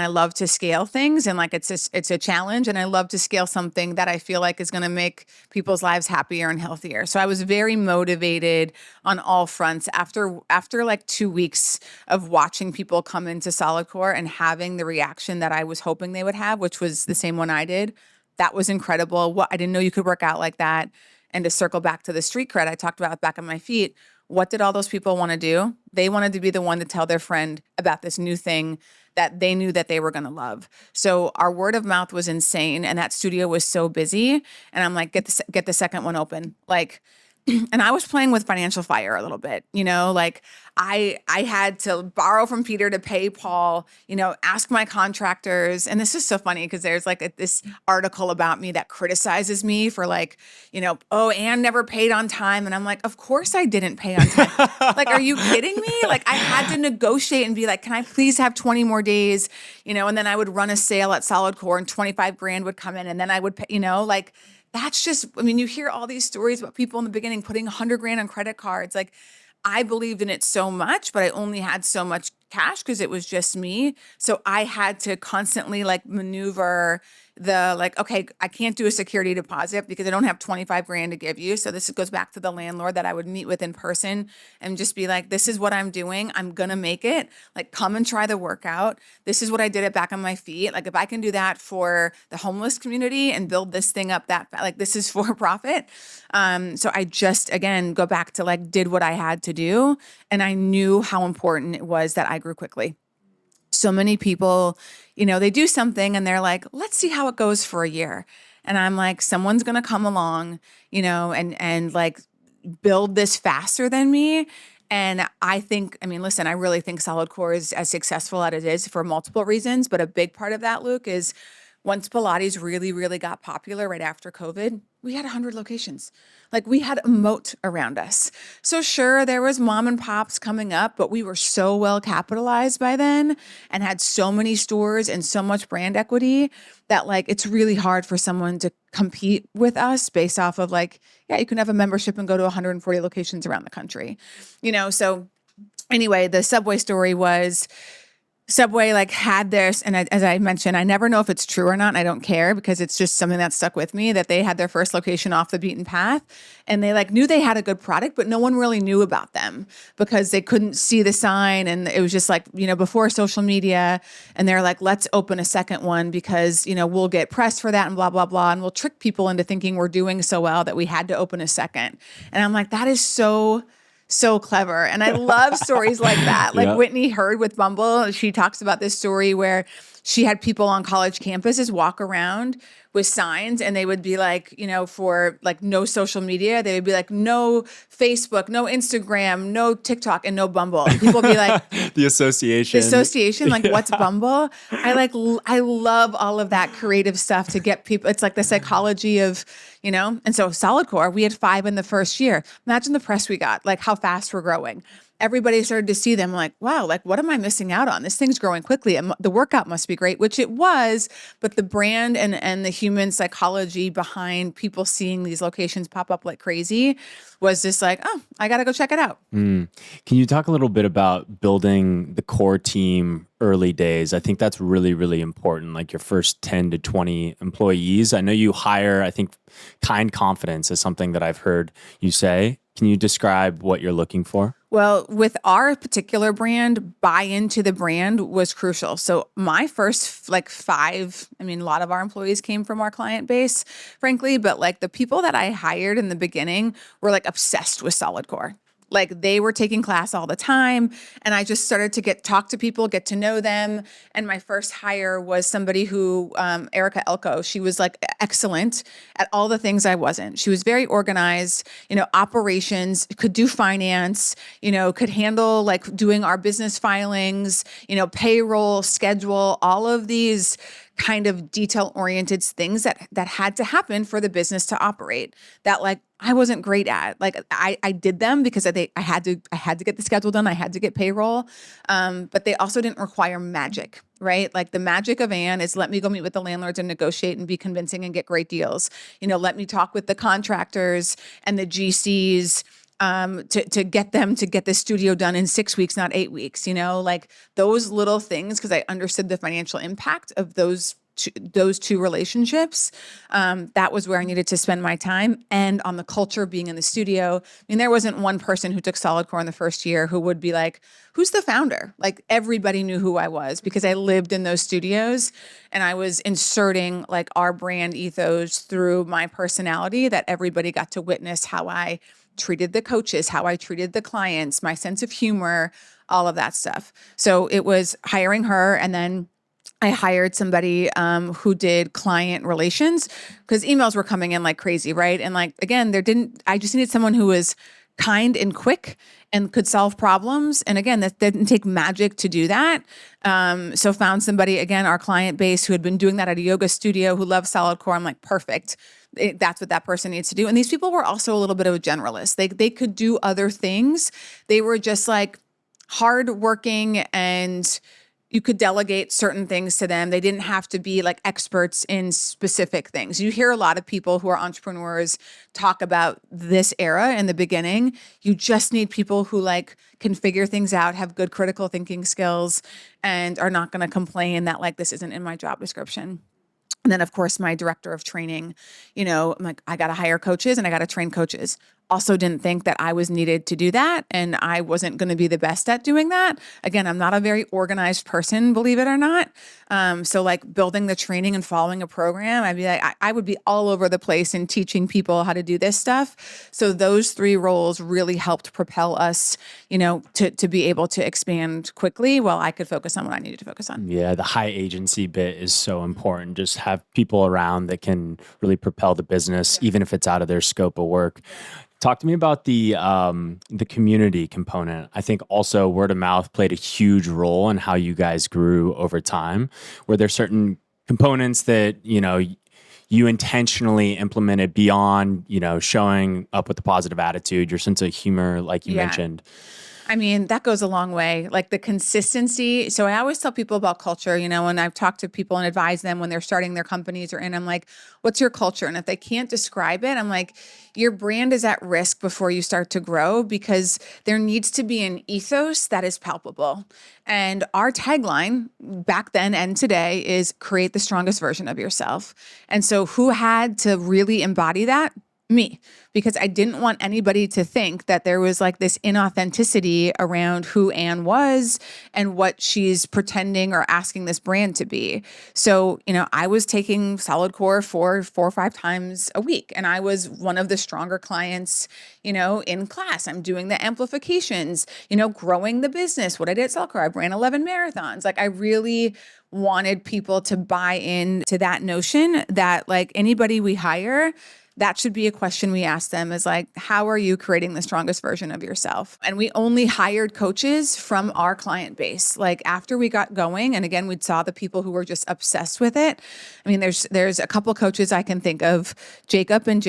love to scale things and like it's a challenge and I love to scale something that I feel like is going to make people's lives happier and healthier. So I was very motivated on all fronts after like 2 weeks of watching people come into Solidcore and having the reaction that I was hoping they would have, which was the same one I did. That was incredible. I didn't know you could work out like that. And to circle back to the street cred I talked about Back on My Feet, what did all those people want to do? They wanted to be the one to tell their friend about this new thing that they knew that they were going to love. So our word of mouth was insane. And that studio was so busy. And I'm like, get the second one open. Like, and I was playing with financial fire a little bit, like I had to borrow from Peter to pay Paul, ask my contractors. And this is so funny because there's like this article about me that criticizes me for like, oh, Anne never paid on time. And I'm like, of course I didn't pay on time. Like, are you kidding me? Like I had to negotiate and be like, can I please have 20 more days? And then I would run a sale at Solidcore and 25 grand would come in and then I would pay, like, that's just, you hear all these stories about people in the beginning putting 100 grand on credit cards. Like, I believed in it so much, but I only had so much cash because it was just me. So I had to constantly like maneuver the like, okay, I can't do a security deposit because I don't have 25 grand to give you. So this goes back to the landlord that I would meet with in person and just be like, this is what I'm doing. I'm going to make it. Like, come and try the workout. This is what I did it Back on My Feet. Like, if I can do that for the homeless community and build this thing up like this is for profit. So I just, again, go back to like, did what I had to do. And I knew how important it was that I grew quickly. So many people, they do something and they're like, let's see how it goes for a year. And I'm like, someone's going to come along, and like build this faster than me. And I think, listen, I really think Solidcore is as successful as it is for multiple reasons. But a big part of that, Luke, is once Pilates really, really got popular right after COVID, we had 100 locations. Like we had a moat around us. So sure, there was mom and pops coming up, but we were so well capitalized by then and had so many stores and so much brand equity that like it's really hard for someone to compete with us based off of like, yeah, you can have a membership and go to 140 locations around the country. So anyway, the Subway story was Subway like had this, and as I mentioned, I never know if it's true or not. And I don't care because it's just something that stuck with me that they had their first location off the beaten path, and they like knew they had a good product, but no one really knew about them because they couldn't see the sign, and it was just like before social media, and they're like, let's open a second one because we'll get press for that and blah blah blah, and we'll trick people into thinking we're doing so well that we had to open a second, and I'm like, that is so clever. And I love stories like that. Like Whitney Hurd with Bumble, she talks about this story where she had people on college campuses walk around with signs and they would be like, for like no social media, they would be like, no Facebook, no Instagram, no TikTok, and no Bumble. And people would be like, the association, like what's Bumble? I love all of that creative stuff to get people. It's like the psychology of, and so Solidcore, we had 5 in the first year. Imagine the press we got, like how fast we're growing. Everybody started to see them like, wow, like what am I missing out on? This thing's growing quickly. The workout must be great, which it was, but the brand and the human psychology behind people seeing these locations pop up like crazy was just like, oh, I got to go check it out. Can you talk a little bit about building the core team early days? I think that's really, really important. Like your first 10 to 20 employees. I know you hire, I think kind confidence is something that I've heard you say. Can you describe what you're looking for? Well, with our particular brand, buy into the brand was crucial. So my first 5, a lot of our employees came from our client base, frankly, but like the people that I hired in the beginning were like obsessed with Solidcore. Like they were taking class all the time, and I just started to talk to people, get to know them. And my first hire was somebody who, Erica Elko, she was like excellent at all the things I wasn't. She was very organized, operations, could do finance, could handle like doing our business filings, payroll, schedule, all of these kind of detail-oriented things that had to happen for the business to operate that like I wasn't great at. Like I did them because I had to get the schedule done. I had to get payroll. But they also didn't require magic, right? Like the magic of Anne is let me go meet with the landlords and negotiate and be convincing and get great deals. Let me talk with the contractors and the GCs to get them to get the studio done in 6 weeks, not 8 weeks, like those little things, because I understood the financial impact of those two relationships. That was where I needed to spend my time, and on the culture being in the studio. There wasn't one person who took Solidcore in the first year who would be like, who's the founder? Like everybody knew who I was because I lived in those studios and I was inserting like our brand ethos through my personality that everybody got to witness how I treated the coaches, how I treated the clients, my sense of humor, all of that stuff. So it was hiring her, and then I hired somebody who did client relations because emails were coming in like crazy, right? And like, again, I just needed someone who was kind and quick and could solve problems. And again, that didn't take magic to do that. So found somebody, again, our client base who had been doing that at a yoga studio who loved Solidcore. I'm like, perfect. That's what that person needs to do. And these people were also a little bit of a generalist. They could do other things. They were just like hardworking, and you could delegate certain things to them. They didn't have to be like experts in specific things. You hear a lot of people who are entrepreneurs talk about this era in the beginning. You just need people who like can figure things out, have good critical thinking skills, and are not going to complain that like this isn't in my job description. And then, of course, my director of training, I'm like, I got to hire coaches and I got to train coaches. Also didn't think that I was needed to do that, and I wasn't going to be the best at doing that. Again, I'm not a very organized person, believe it or not. So like building the training and following a program, I'd be like, I would be all over the place in teaching people how to do this stuff. So those 3 roles really helped propel us, to be able to expand quickly while I could focus on what I needed to focus on. Yeah, the high agency bit is so important. Just have people around that can really propel the business, even if it's out of their scope of work. Talk to me about the community component. I think also word of mouth played a huge role in how you guys grew over time. Were there certain components that, you intentionally implemented beyond, showing up with a positive attitude, your sense of humor, like you Yeah. mentioned. I mean, that goes a long way. Like the consistency. So I always tell people about culture, when I've talked to people and advise them when they're starting their companies I'm like, what's your culture? And if they can't describe it, I'm like, your brand is at risk before you start to grow because there needs to be an ethos that is palpable. And our tagline back then and today is create the strongest version of yourself. And so who had to really embody that? Me, because I didn't want anybody to think that there was like this inauthenticity around who Anne was and what she's pretending or asking this brand to be. So, I was taking Solidcore for 4 or 5 times a week, and I was one of the stronger clients, in class. I'm doing the amplifications, growing the business. What I did at Solidcore, I ran 11 marathons. Like I really wanted people to buy in to that notion that like anybody we hire, that should be a question we ask them is like, how are you creating the strongest version of yourself? And we only hired coaches from our client base. Like after we got going, and again, we saw the people who were just obsessed with it. I mean, there's a couple coaches I can think of, Jacob and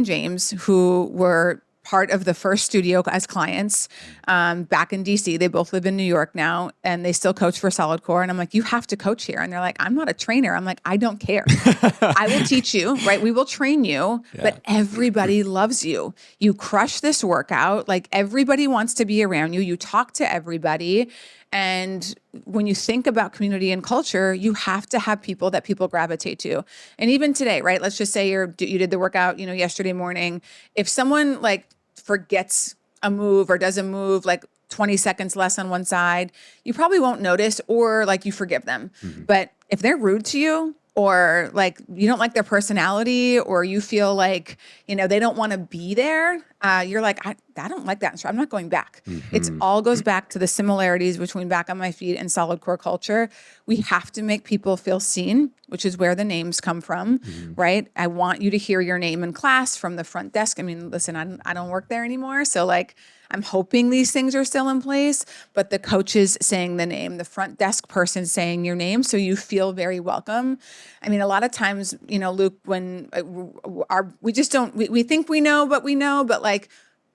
James, who were part of the first studio as clients back in DC. They both live in New York now, and they still coach for Solidcore. And I'm like, you have to coach here. And they're like, I'm not a trainer. I'm like, I don't care. I will teach you, right? We will train you, but everybody loves you. You crush this workout. Like everybody wants to be around you. You talk to everybody. And when you think about community and culture, you have to have people that people gravitate to. And even today, right? Let's just say you did the workout, yesterday morning. If someone like forgets a move or does a move like 20 seconds less on one side, you probably won't notice or like you forgive them. But if they're rude to you or like you don't like their personality or you feel like, they don't want to be there, you're like, I don't like that. So I'm not going back. It's all goes back to the similarities between Back on My Feet and Solidcore culture. We have to make people feel seen, which is where the names come from, right? I want you to hear your name in class from the front desk. I mean, listen, I don't work there anymore. So like, I'm hoping these things are still in place, but the coaches saying the name, the front desk person saying your name, so you feel very welcome. I mean, a lot of times, Luke, when we just don't, we think we know, but like,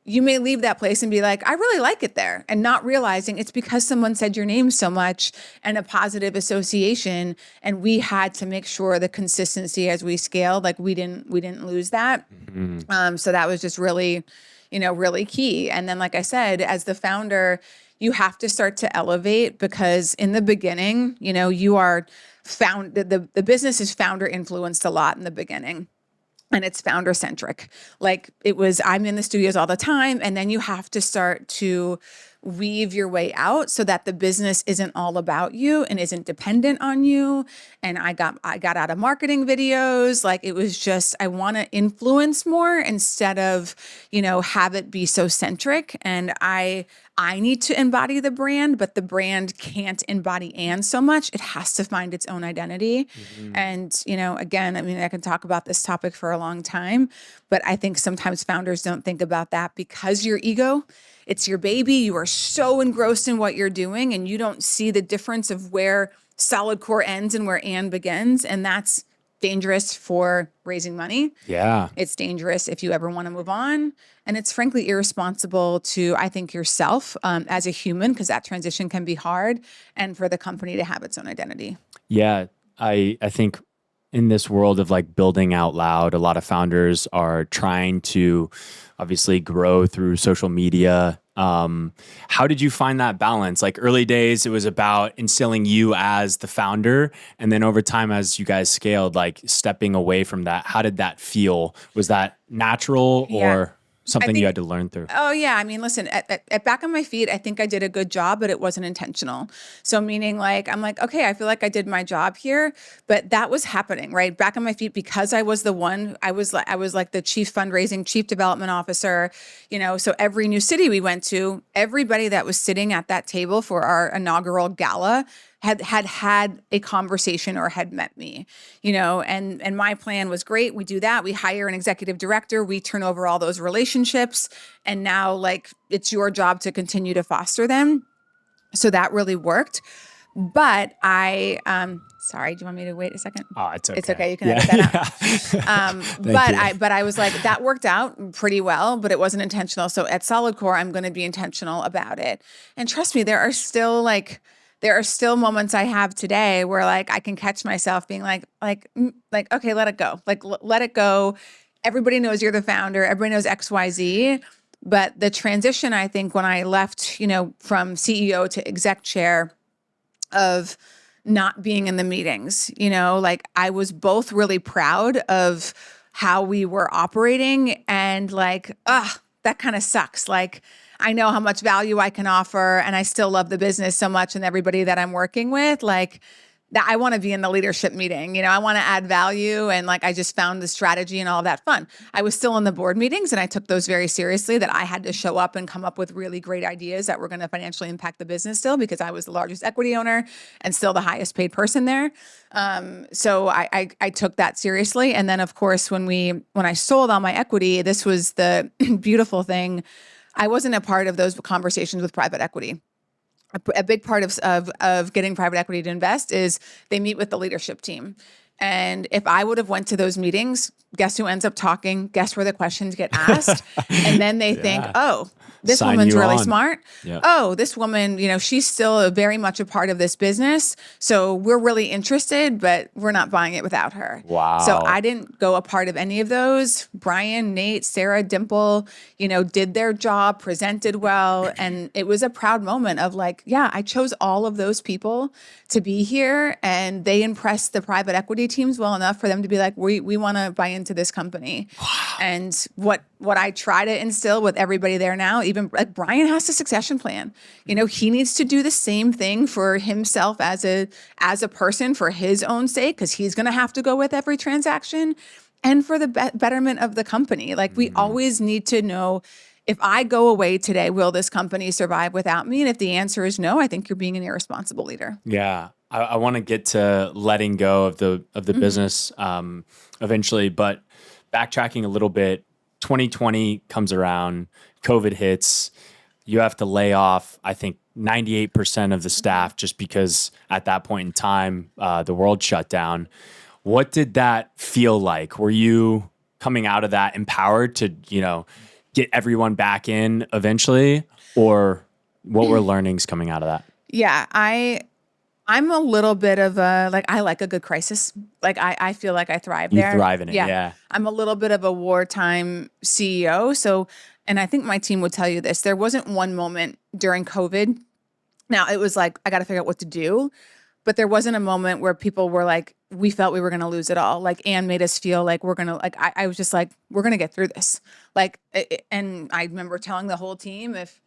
you may leave that place and be like, I really like it there, and not realizing it's because someone said your name so much and a positive association. And we had to make sure the consistency as we scaled, like we didn't lose that. So that was just really, really key. And then, like I said, as the founder, you have to start to elevate because in the beginning, you are the business is founder influenced a lot in the beginning. And it's founder centric. Like I'm in the studios all the time. And then you have to start to weave your way out so that the business isn't all about you and isn't dependent on you. And I got out of marketing videos. Like it was just, I want to influence more instead of, have it be so centric. And I need to embody the brand, but the brand can't embody Anne so much. It has to find its own identity. And, again, I mean, I can talk about this topic for a long time, but I think sometimes founders don't think about that because your ego, it's your baby. You are so engrossed in what you're doing and you don't see the difference of where Solidcore ends and where Anne begins. And that's dangerous for raising money. Yeah. It's dangerous if you ever want to move on. And it's frankly irresponsible to, I think, yourself as a human, because that transition can be hard, and for the company to have its own identity. Yeah. I think in this world of like building out loud, a lot of founders are trying to obviously grow through social media. How did you find that balance? Like early days, it was about instilling you as the founder. And then over time, as you guys scaled, like stepping away from that, how did that feel? Was that natural or something you had to learn through? Oh, yeah. I mean, listen, at Back on My Feet, I think I did a good job, but it wasn't intentional. So meaning like, I'm like, okay, I feel like I did my job here, but that was happening, right? Back on My Feet, because I was the one, I was like the chief fundraising, chief development officer, so every new city we went to, everybody that was sitting at that table for our inaugural gala had a conversation or had met me, and my plan was great. We do that. We hire an executive director. We turn over all those relationships. And now like it's your job to continue to foster them. So that really worked. But I Sorry, do you want me to wait a second? Oh, it's okay. It's okay. You can edit that out. Yeah. But I was like, that worked out pretty well, but it wasn't intentional. So at Solidcore, I'm going to be intentional about it. And trust me, there are still moments I have today where like I can catch myself being like, okay, let it go. Like, let it go. Everybody knows you're the founder. Everybody knows XYZ. But the transition, I think, when I left, from CEO to exec chair, of not being in the meetings, like I was both really proud of how we were operating and like, that kind of sucks. Like, I know how much value I can offer and I still love the business so much and everybody that I'm working with. Like, that I want to be in the leadership meeting. I want to add value. And like, I just found the strategy and all of that fun. I was still in the board meetings and I took those very seriously, that I had to show up and come up with really great ideas that were going to financially impact the business still, because I was the largest equity owner and still the highest paid person there. So I took that seriously. And then of course, when I sold all my equity, this was the beautiful thing. I wasn't a part of those conversations with private equity. A big part of getting private equity to invest is they meet with the leadership team. And if I would have went to those meetings, guess who ends up talking? Guess where the questions get asked? And then they think, oh, this Sign woman's you really on. smart. Yep. Oh, this woman, she's still very much a part of this business. So we're really interested, but we're not buying it without her. Wow. So I didn't go a part of any of those. Brian, Nate, Sarah, Dimple, did their job, presented well. And it was a proud moment of like, yeah, I chose all of those people to be here, and they impressed the private equity teams well enough for them to be like, we want to buy into this company. Wow. And what I try to instill with everybody there now, even like Brian has a succession plan. He needs to do the same thing for himself as a person, for his own sake, because he's going to have to go with every transaction, and for the betterment of the company. Like, we always need to know, if I go away today, will this company survive without me? And if the answer is no, I think you're being an irresponsible leader. Yeah. I want to get to letting go of the business eventually, but backtracking a little bit, 2020 comes around, COVID hits, you have to lay off, I think, 98% of the staff, just because at that point in time, the world shut down. What did that feel like? Were you coming out of that empowered to, get everyone back in eventually? Or what were learnings coming out of that? Yeah, I'm a little bit of I like a good crisis. Like, I feel like I thrive there. You thrive in it, yeah. I'm a little bit of a wartime CEO. So, and I think my team would tell you this, there wasn't one moment during COVID. Now, it was like, I got to figure out what to do. But there wasn't a moment where people were like, we felt we were going to lose it all. Like, Anne made us feel like we're going to, like, I was just like, we're going to get through this. Like, and I remember telling the whole team, if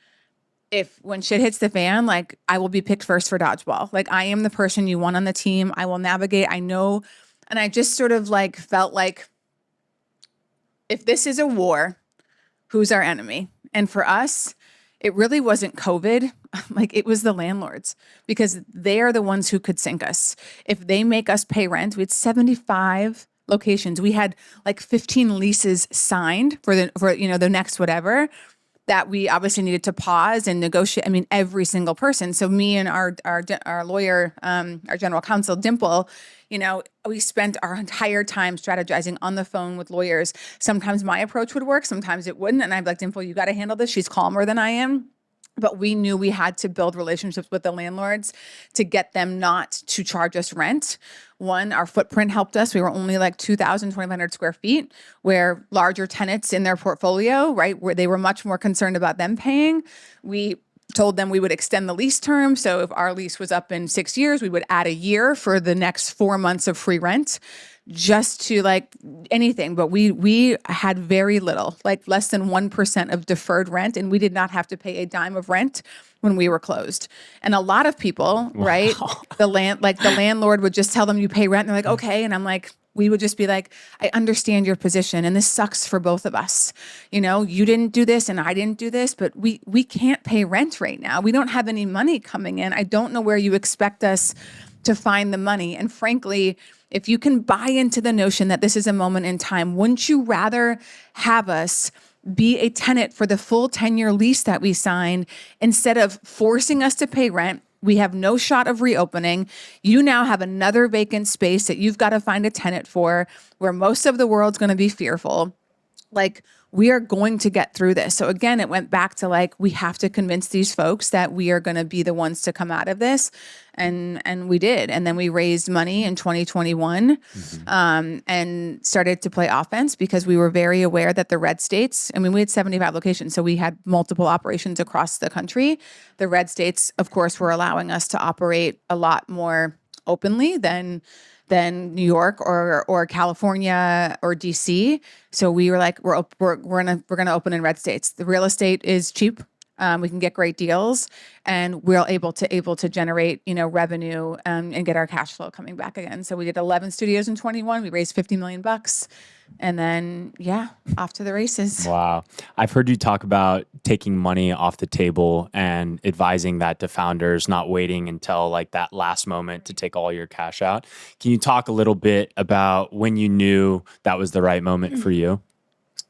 when shit hits the fan, like, I will be picked first for dodgeball. Like, I am the person you want on the team. I will navigate. I know. And I just sort of like felt like, if this is a war, who's our enemy? And for us, it really wasn't COVID. Like, it was the landlords, because they are the ones who could sink us. If they make us pay rent, we had 75 locations. We had like 15 leases signed for the next whatever, that we obviously needed to pause and negotiate. I mean, every single person. So me and our lawyer, our general counsel, Dimple, we spent our entire time strategizing on the phone with lawyers. Sometimes my approach would work, sometimes it wouldn't. And I'd be like, Dimple, you got to handle this. She's calmer than I am. But we knew we had to build relationships with the landlords to get them not to charge us rent. One, our footprint helped us. We were only like 2,000, 2,500 square feet, where larger tenants in their portfolio, right, where they were much more concerned about them paying. We told them we would extend the lease term. So if our lease was up in 6 years, we would add a year for the next 4 months of free rent, just to like anything. But we had very little, like less than 1% of deferred rent. And we did not have to pay a dime of rent when we were closed. And a lot of people, right, the landlord would just tell them, you pay rent. And they're like, okay. And I'm like, we would just be like, I understand your position, and this sucks for both of us. You didn't do this and I didn't do this, but we can't pay rent right now. We don't have any money coming in. I don't know where you expect us to find the money. And frankly, if you can buy into the notion that this is a moment in time, wouldn't you rather have us be a tenant for the full 10-year lease that we signed, instead of forcing us to pay rent, We have no shot of reopening. You now have another vacant space that you've got to find a tenant for, where most of the world's going to be fearful. Like, we are going to get through this. So again, it went back to like, we have to convince these folks that we are going to be the ones to come out of this. And we did. And then we raised money in 2021 and started to play offense, because we were very aware that the red states, I mean, we had 75 locations, so we had multiple operations across the country. The red states, of course, were allowing us to operate a lot more openly than New York or California or DC. So we were like, we're gonna open in red states. The real estate is cheap. We can get great deals, and we're able to generate, revenue and get our cash flow coming back again. So we did 11 studios in 21. We raised $50 million, and then off to the races. Wow. I've heard you talk about taking money off the table and advising that to founders, not waiting until like that last moment to take all your cash out. Can you talk a little bit about when you knew that was the right moment for you?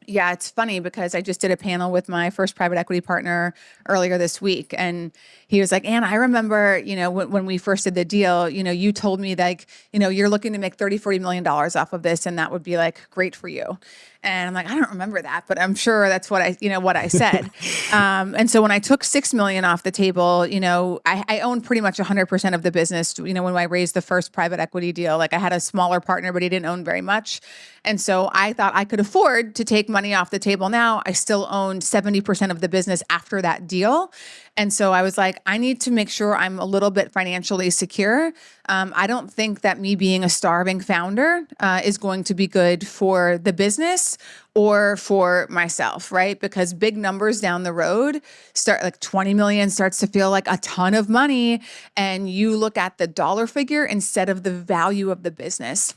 Yeah, it's funny because I just did a panel with my first private equity partner earlier this week. And he was like, Anne, I remember, when we first did the deal, you told me like, you're looking to make $30-40 million off of this, and that would be like great for you. And I'm like, I don't remember that, but I'm sure that's what I said. And so when I took $6 million off the table, I owned pretty much 100% of the business. When I raised the first private equity deal, like I had a smaller partner, but he didn't own very much. And so I thought I could afford to take money off the table. Now I still owned 70% of the business after that deal. And so I was like, I need to make sure I'm a little bit financially secure. I don't think that me being a starving founder is going to be good for the business or for myself, right? Because big numbers down the road start like 20 million starts to feel like a ton of money. And you look at the dollar figure instead of the value of the business.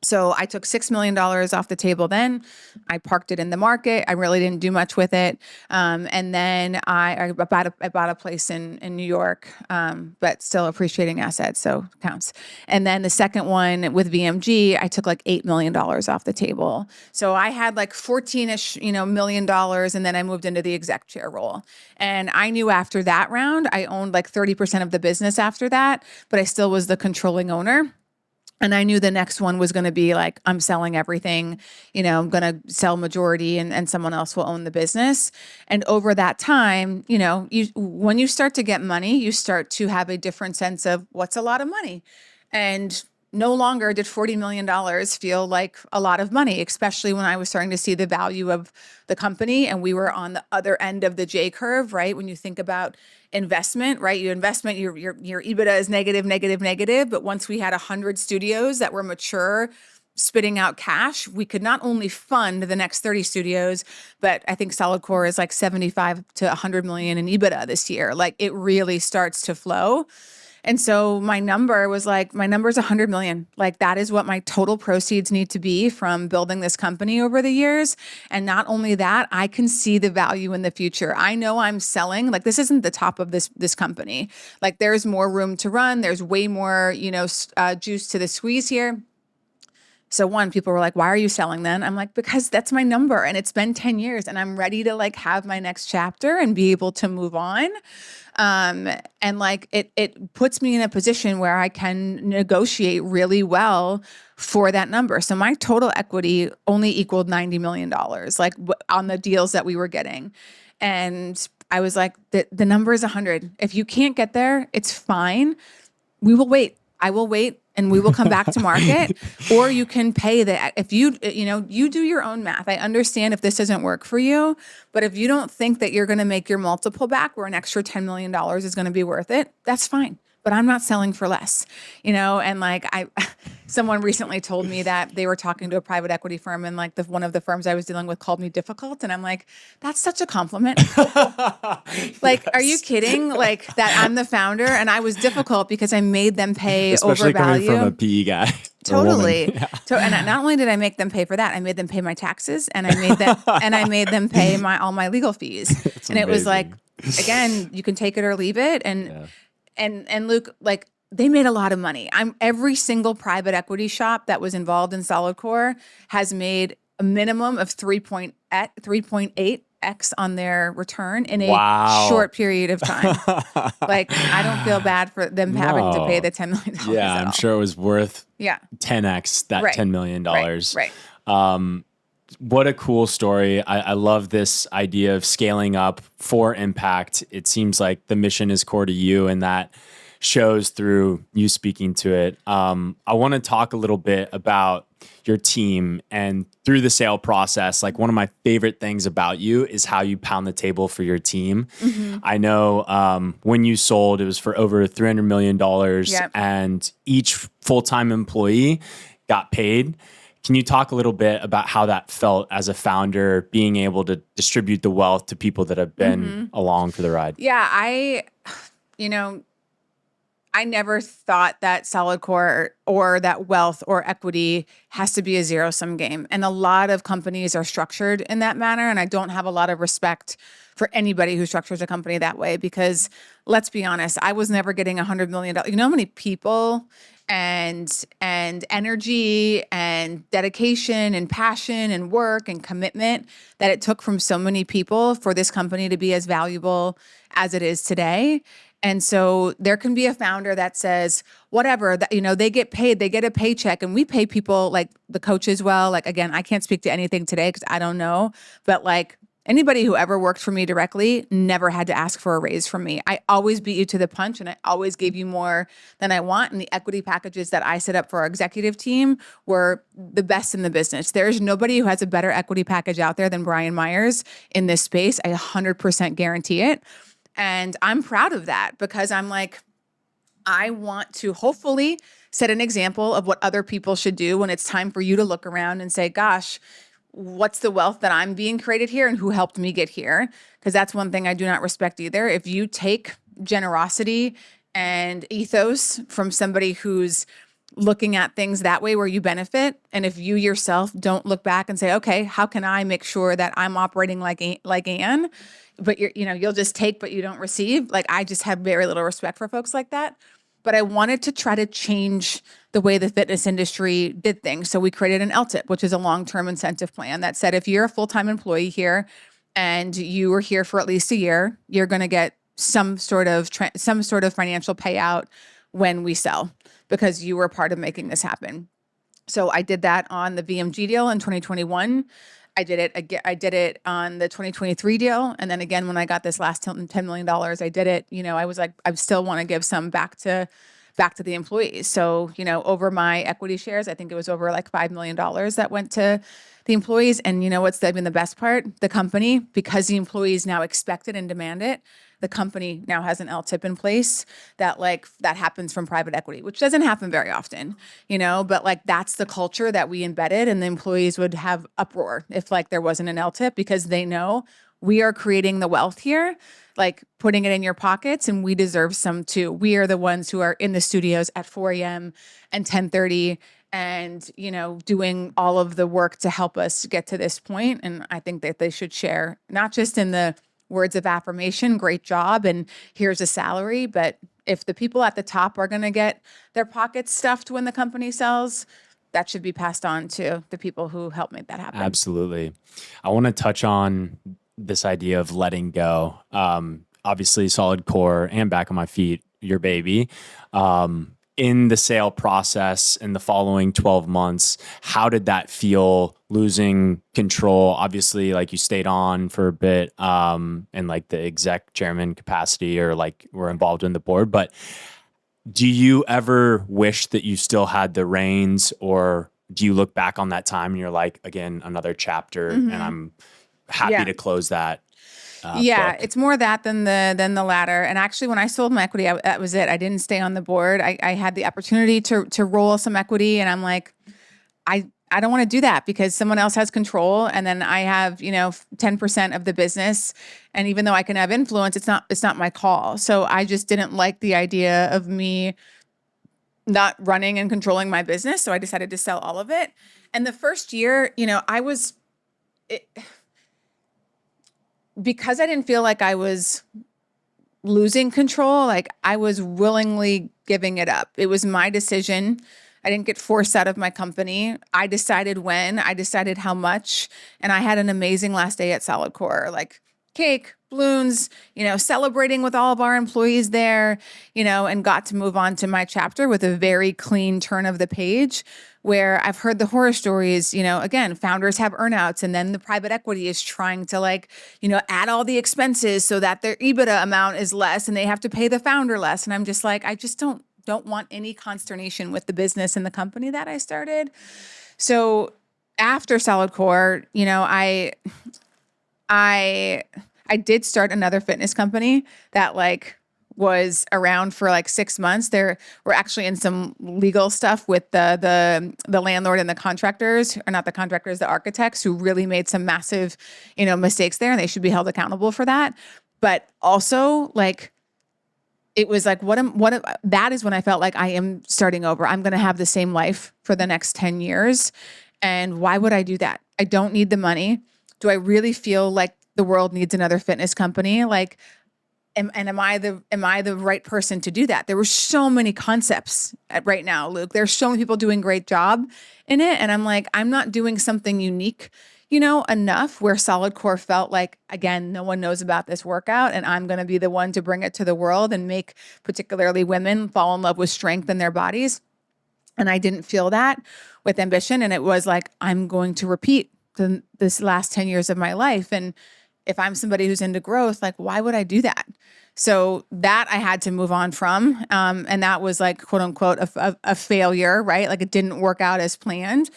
So I took $6 million off the table then. I parked it in the market. I really didn't do much with it. And then I bought a place in New York, but still appreciating assets, so counts. And then the second one with VMG, I took like $8 million off the table. So I had like 14-ish, million dollars, and then I moved into the exec chair role. And I knew after that round, I owned like 30% of the business after that, but I still was the controlling owner. And I knew the next one was going to be like, I'm selling everything, I'm going to sell majority and someone else will own the business. And over that time, when you start to get money, you start to have a different sense of what's a lot of money. And no longer did $40 million feel like a lot of money, especially when I was starting to see the value of the company and we were on the other end of the J curve, right? When you think about investment, right? Your investment, your EBITDA is negative. But once we had 100 studios that were mature, spitting out cash, we could not only fund the next 30 studios, but I think Solidcore is like 75 to 100 million in EBITDA this year. Like it really starts to flow. And so my number is 100 million. Like that is what my total proceeds need to be from building this company over the years. And not only that, I can see the value in the future. I know I'm selling, like this isn't the top of this company. Like there's more room to run. There's way more, juice to the squeeze here. So people were like, why are you selling then? I'm like, because that's my number and it's been 10 years and I'm ready to like have my next chapter and be able to move on. And like it puts me in a position where I can negotiate really well for that number. So my total equity only equaled $90 million, like on the deals that we were getting. And I was like, the number is 100. If you can't get there, it's fine. We will wait. I will wait and we will come back to market, or you can pay if you do your own math. I understand if this doesn't work for you, but if you don't think that you're going to make your multiple back where an extra $10 million is going to be worth it, that's fine. But I'm not selling for less, and like someone recently told me that they were talking to a private equity firm and like one of the firms I was dealing with called me difficult. And I'm like, that's such a compliment. Like, yes. Are you kidding? Like that I'm the founder and I was difficult because I made them pay especially overvalue. Coming from a PE guy. Totally. Yeah. And not only did I make them pay for that, I made them pay my taxes and I made them pay all my legal fees. That's and amazing. It was like, again, you can take it or leave it. And Luke, like they made a lot of money. Every single private equity shop that was involved in Solidcore has made a minimum of 3.8 X on their return in a Wow. short period of time. Like, I don't feel bad for them having to pay No. the $10 million Yeah, at I'm all. sure it was worth Yeah. 10x that Right. $10 million. Right. What a cool story. I love this idea of scaling up for impact. It seems like the mission is core to you, and that shows through you speaking to it. I want to talk a little bit about your team and through the sale process. Like, one of my favorite things about you is how you pound the table for your team. I know when you sold, it was for over $300 million, Yep. and each full-time employee got paid. Can you talk a little bit about how that felt as a founder, being able to distribute the wealth to people that have been along for the ride? Yeah, I never thought that Solidcore or that wealth or equity has to be a zero-sum game. And a lot of companies are structured in that manner. And I don't have a lot of respect for anybody who structures a company that way, because let's be honest, I was never getting $100 million. You know how many people and energy and dedication and passion and work and commitment that it took from so many people for this company to be as valuable as it is today. And so there can be a founder that says, whatever, that, they get paid, they get a paycheck, and we pay people, like the coaches well. Like, again, I can't speak to anything today because I don't know, but like anybody who ever worked for me directly never had to ask for a raise from me. I always beat you to the punch, and I always gave you more than I want. And the equity packages that I set up for our executive team were the best in the business. There is nobody who has a better equity package out there than Brian Myers in this space. I 100% guarantee it. And I'm proud of that, because I'm like, I want to hopefully set an example of what other people should do when it's time for you to look around and say, gosh, what's the wealth that I'm being created here and who helped me get here? Because that's one thing I do not respect either. If you take generosity and ethos from somebody who's looking at things that way where you benefit, and if you yourself don't look back and say, okay, how can I make sure that I'm operating like Anne, but you'll just take but you don't receive. Like, I just have very little respect for folks like that. But I wanted to try to change the way the fitness industry did things. So we created an LTIP, which is a long-term incentive plan that said, if you're a full-time employee here and you were here for at least a year, you're going to get some sort of financial payout when we sell, because you were a part of making this happen. So I did that on the VMG deal in 2021. I did it on the 2023 deal. And then again, when I got this last $10 million, I did it, I was like, I still want to give some back to the employees. So, over my equity shares, I think it was over like $5 million that went to the employees. And what's been the best part? The company, because the employees now expect it and demand it, the company now has an LTIP in place that happens from private equity, which doesn't happen very often, but like that's the culture that we embedded, and the employees would have uproar if like there wasn't an LTIP, because they know we are creating the wealth here, like putting it in your pockets, and we deserve some too. We are the ones who are in the studios at 4 a.m. and 10:30 and, doing all of the work to help us get to this point. And I think that they should share, not just in the words of affirmation, great job, and here's a salary, but if the people at the top are going to get their pockets stuffed when the company sells, that should be passed on to the people who helped make that happen. Absolutely. I want to touch on this idea of letting go. Obviously, Solidcore and Back on My Feet, your baby. In the sale process in the following 12 months, how did that feel, losing control? Obviously, like, you stayed on for a bit in like the exec chairman capacity, or like were involved in the board. But do you ever wish that you still had the reins, or do you look back on that time and you're like, again, another chapter, and I'm happy to close that? Book? It's more that than the latter. And actually, when I sold my equity, that was it. I didn't stay on the board. I had the opportunity to roll some equity, and I'm like, I don't want to do that, because someone else has control, and then I have 10% of the business. And even though I can have influence, it's not my call. So I just didn't like the idea of me not running and controlling my business. So I decided to sell all of it. And the first year, because I didn't feel like I was losing control, like I was willingly giving it up. It was my decision. I didn't get forced out of my company. I decided when, I decided how much, and I had an amazing last day at Solidcore. Like cake, balloons, celebrating with all of our employees there, and got to move on to my chapter with a very clean turn of the page where I've heard the horror stories, again, founders have earnouts and then the private equity is trying to add all the expenses so that their EBITDA amount is less and they have to pay the founder less. And I'm just like, I just don't want any consternation with the business and the company that I started. So after Solidcore, I did start another fitness company that was around for 6 months. There were actually in some legal stuff with the landlord and the contractors, or not the contractors, the architects, who really made some massive, mistakes there, and they should be held accountable for that. But also it was that is when I felt like I am starting over. I'm going to have the same life for the next 10 years. And why would I do that? I don't need the money. Do I really feel like the world needs another fitness company? Am I the right person to do that? There were so many concepts right now, Luke. There's so many people doing great job in it. And I'm like, I'm not doing something unique, enough where Solidcore felt like, again, no one knows about this workout and I'm going to be the one to bring it to the world and make particularly women fall in love with strength in their bodies. And I didn't feel that with ambition. And it was like, I'm going to repeat this last 10 years of my life. And if I'm somebody who's into growth, why would I do that? So that I had to move on from. And that was quote unquote, a failure, right? It didn't work out as planned.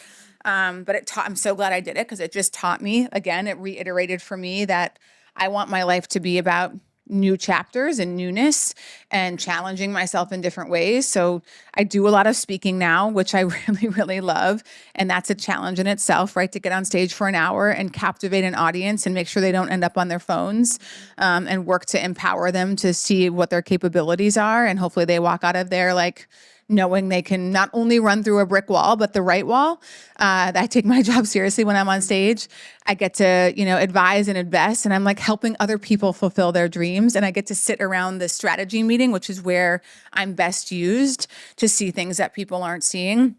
But I'm so glad I did it because it just taught me, again, it reiterated for me that I want my life to be about new chapters and newness and challenging myself in different ways. So I do a lot of speaking now, which I really, really love. And that's a challenge in itself, right? To get on stage for an hour and captivate an audience and make sure they don't end up on their phones, and work to empower them to see what their capabilities are. And hopefully they walk out of there knowing they can not only run through a brick wall, but the right wall. I take my job seriously when I'm on stage. I get to, advise and invest, and I'm helping other people fulfill their dreams. And I get to sit around the strategy meeting, which is where I'm best used to see things that people aren't seeing.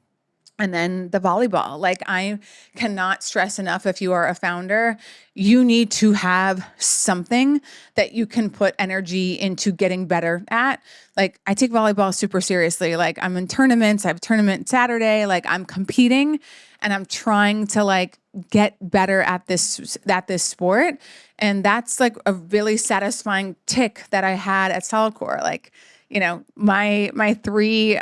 And then the volleyball, I cannot stress enough, if you are a founder, you need to have something that you can put energy into getting better at. I take volleyball super seriously. I'm in tournaments. I have a tournament Saturday. I'm competing and I'm trying to get better at this sport. And that's a really satisfying tick that I had at Solidcore. My three,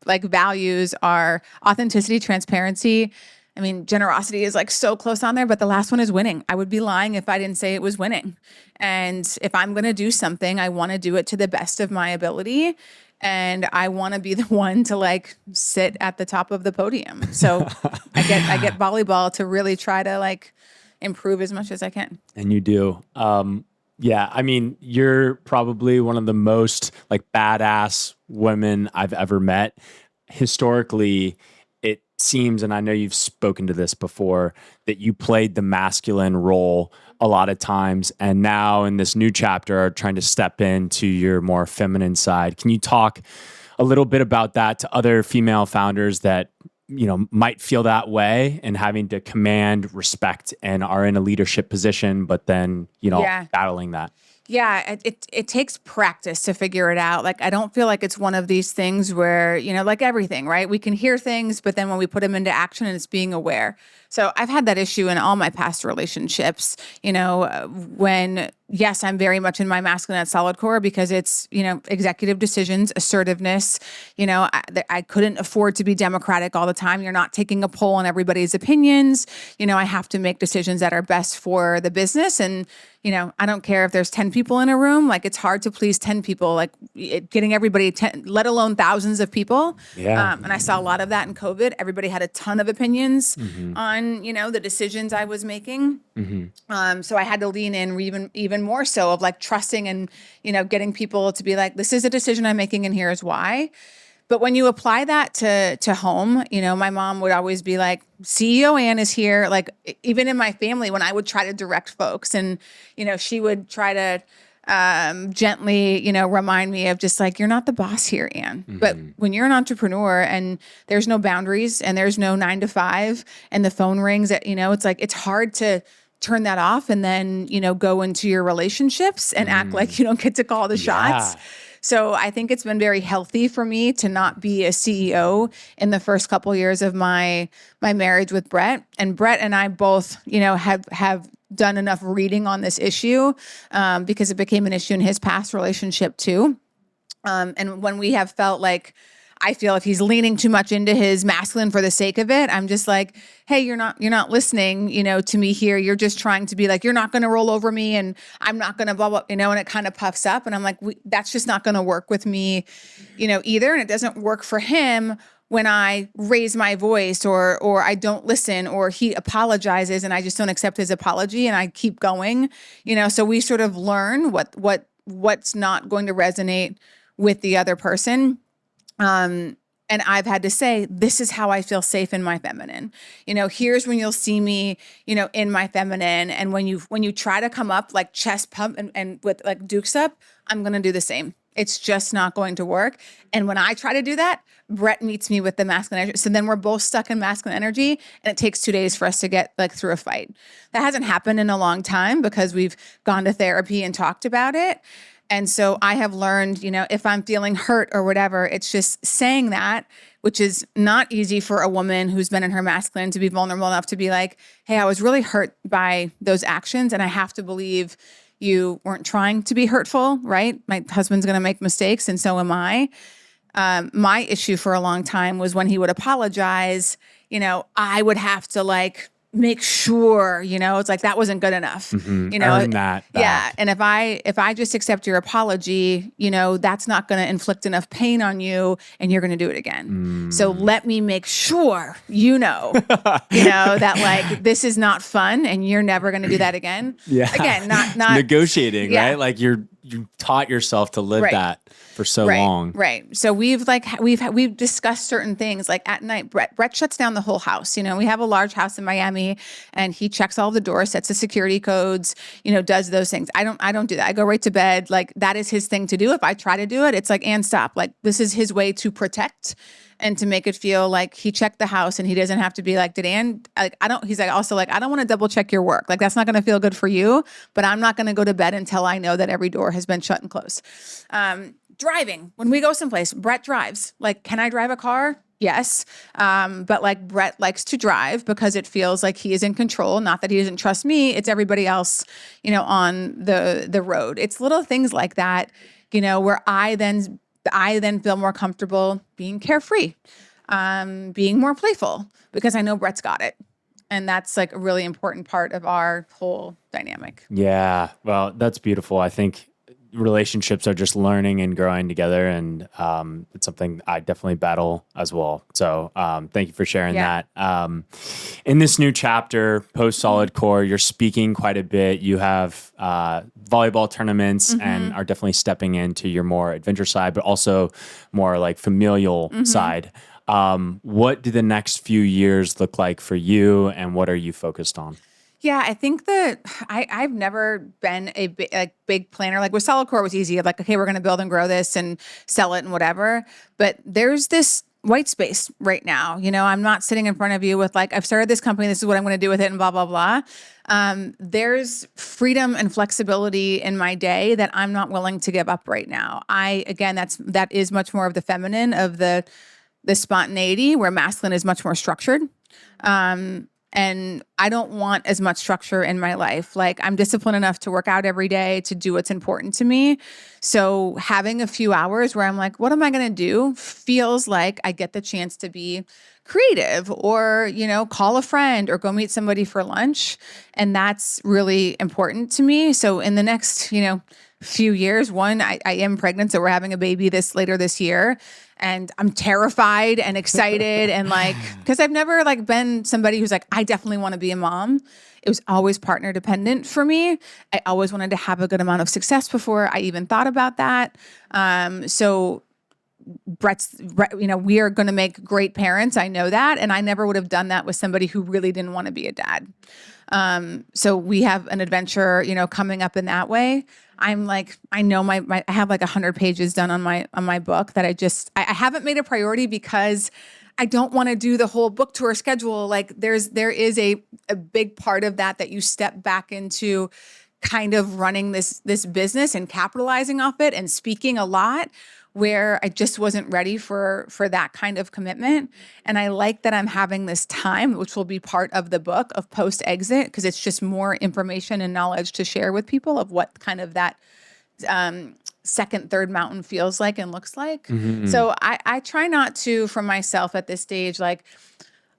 values are authenticity, transparency. I mean, generosity is so close on there, but the last one is winning. I would be lying if I didn't say it was winning. And if I'm going to do something, I want to do it to the best of my ability. And I want to be the one to sit at the top of the podium. So I get volleyball to really try to improve as much as I can. And you do. Yeah, I mean, you're probably one of the most badass women I've ever met. Historically, it seems, and I know you've spoken to this before, that you played the masculine role a lot of times, and now in this new chapter are trying to step into your more feminine side. Can you talk a little bit about that to other female founders that might feel that way and having to command respect and are in a leadership position, but then, battling that? Yeah, it takes practice to figure it out. I don't feel like it's one of these things where, everything, right? We can hear things, but then when we put them into action, and it's being aware. So I've had that issue in all my past relationships, when, yes, I'm very much in my masculine at Solidcore because it's, executive decisions, assertiveness. I couldn't afford to be democratic all the time. You're not taking a poll on everybody's opinions. I have to make decisions that are best for the business. And, I don't care if there's 10 people in a room, it's hard to please 10 people, getting everybody, let alone thousands of people. Yeah. And I saw a lot of that in COVID. Everybody had a ton of opinions on, the decisions I was making. So I had to lean in even more so of trusting and, getting people to be this is a decision I'm making and here's why. But when you apply that to home, my mom would always be CEO Anne is here. Even in my family, when I would try to direct folks and, she would try to gently, remind me of just like, you're not the boss here, Anne. But when you're an entrepreneur and there's no boundaries and there's no 9 to 5 and the phone rings, it's like, it's hard to turn that off and then, go into your relationships and act like you don't get to call the shots. So I think it's been very healthy for me to not be a CEO in the first couple years of my marriage with Brett. And Brett and I both, have done enough reading on this issue because it became an issue in his past relationship too. And when we have felt like, I feel if he's leaning too much into his masculine for the sake of it, I'm just like, hey, you're not listening, to me here. You're just trying to be like, you're not going to roll over me and I'm not going to blah, blah, and it kind of puffs up. And I'm like, that's just not going to work with me, either. And it doesn't work for him when I raise my voice or I don't listen or he apologizes and I just don't accept his apology and I keep going, so we sort of learn what's not going to resonate with the other person. And I've had to say, this is how I feel safe in my feminine. Here's when you'll see me, in my feminine. And when you try to come up like chest pump and with like dukes up, I'm going to do the same. It's just not going to work. And when I try to do that, Brett meets me with the masculine energy. So then we're both stuck in masculine energy and it takes 2 days for us to get like through a fight. That hasn't happened in a long time because we've gone to therapy and talked about it. And so I have learned, if I'm feeling hurt or whatever, it's just saying that, which is not easy for a woman who's been in her masculine to be vulnerable enough to be like, hey, I was really hurt by those actions. And I have to believe you weren't trying to be hurtful, right? My husband's going to make mistakes and so am I. My issue for a long time was when he would apologize, I would have to like make sure, it's like that wasn't good enough. Earn that back. Yeah. And if I just accept your apology, that's not going to inflict enough pain on you and you're going to do it again. So let me make sure, that like, this is not fun and you're never going to do that again. Yeah. Again, not negotiating, right? Like you taught yourself to live that for so long. Right. So we've discussed certain things like at night, Brett shuts down the whole house. We have a large house in Miami and he checks all the doors, sets the security codes, does those things. I don't do that. I go right to bed. Like that is his thing to do. If I try to do it, it's like, and stop. Like this is his way to protect and to make it feel like he checked the house and he doesn't have to be like, did Anne, like, he's like, also like, I don't want to double check your work. Like, that's not going to feel good for you, but I'm not going to go to bed until I know that every door has been shut and closed. Driving, when we go someplace, Brett drives. Like, can I drive a car? Yes. But like Brett likes to drive because it feels like he is in control. Not that he doesn't trust me. It's everybody else, on the road. It's little things like that, where I then feel more comfortable being carefree, being more playful because I know Brett's got it. And that's like a really important part of our whole dynamic. Yeah. Well, that's beautiful. I think relationships are just learning and growing together. And it's something I definitely battle as well. So thank you for sharing that. In this new chapter, post Solidcore, you're speaking quite a bit. You have volleyball tournaments and are definitely stepping into your more adventure side, but also more like familial side. What do the next few years look like for you and what are you focused on? Yeah, I think that I've never been a big planner. Like with Solidcore was easy. Like, okay, we're going to build and grow this and sell it and whatever. But there's this white space right now. I'm not sitting in front of you with like, I've started this company. This is what I'm going to do with it and blah, blah, blah. There's freedom and flexibility in my day that I'm not willing to give up right now. That is much more of the feminine of the spontaneity where masculine is much more structured. And I don't want as much structure in my life. Like I'm disciplined enough to work out every day, to do what's important to me. So having a few hours where I'm like, what am I going to do? Feels like I get the chance to be creative or, call a friend or go meet somebody for lunch. And that's really important to me. So in the next, few years, I am pregnant. So we're having a baby later this year. And I'm terrified and excited and like, because I've never like been somebody who's like, I definitely want to be a mom. It was always partner dependent for me. I always wanted to have a good amount of success before I even thought about that. So we are going to make great parents. I know that. And I never would have done that with somebody who really didn't want to be a dad. So we have an adventure, coming up in that way. I'm like, I know I have like 100 pages done on my book that I haven't made a priority because I don't want to do the whole book tour schedule. Like there is a big part of that you step back into kind of running this business and capitalizing off it and speaking a lot, where I just wasn't ready for that kind of commitment. And I like that I'm having this time, which will be part of the book of post exit, because it's just more information and knowledge to share with people of what kind of that second, third mountain feels like and looks like. So I try not to, for myself at this stage, like,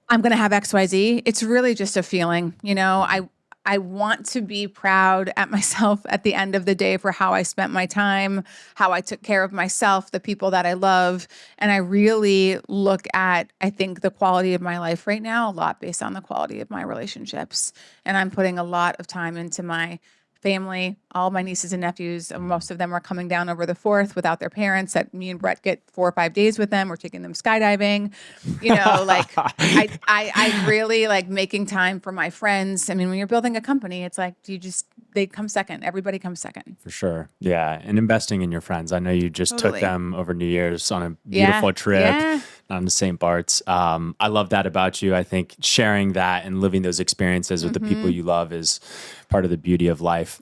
I'm going to have XYZ. It's really just a feeling, I want to be proud at myself at the end of the day for how I spent my time, how I took care of myself, the people that I love. And I really look at, I think, the quality of my life right now a lot based on the quality of my relationships. And I'm putting a lot of time into my family, all my nieces and nephews. Most of them are coming down over the 4th without their parents. That me and Brett get 4 or 5 days with them. We're taking them skydiving. Like I really like making time for my friends. I mean, when you're building a company, it's like they come second. Everybody comes second. For sure. Yeah. And investing in your friends. I know you just took them over New Year's on a beautiful trip on the St. Bart's. I love that about you. I think sharing that and living those experiences with the people you love is part of the beauty of life.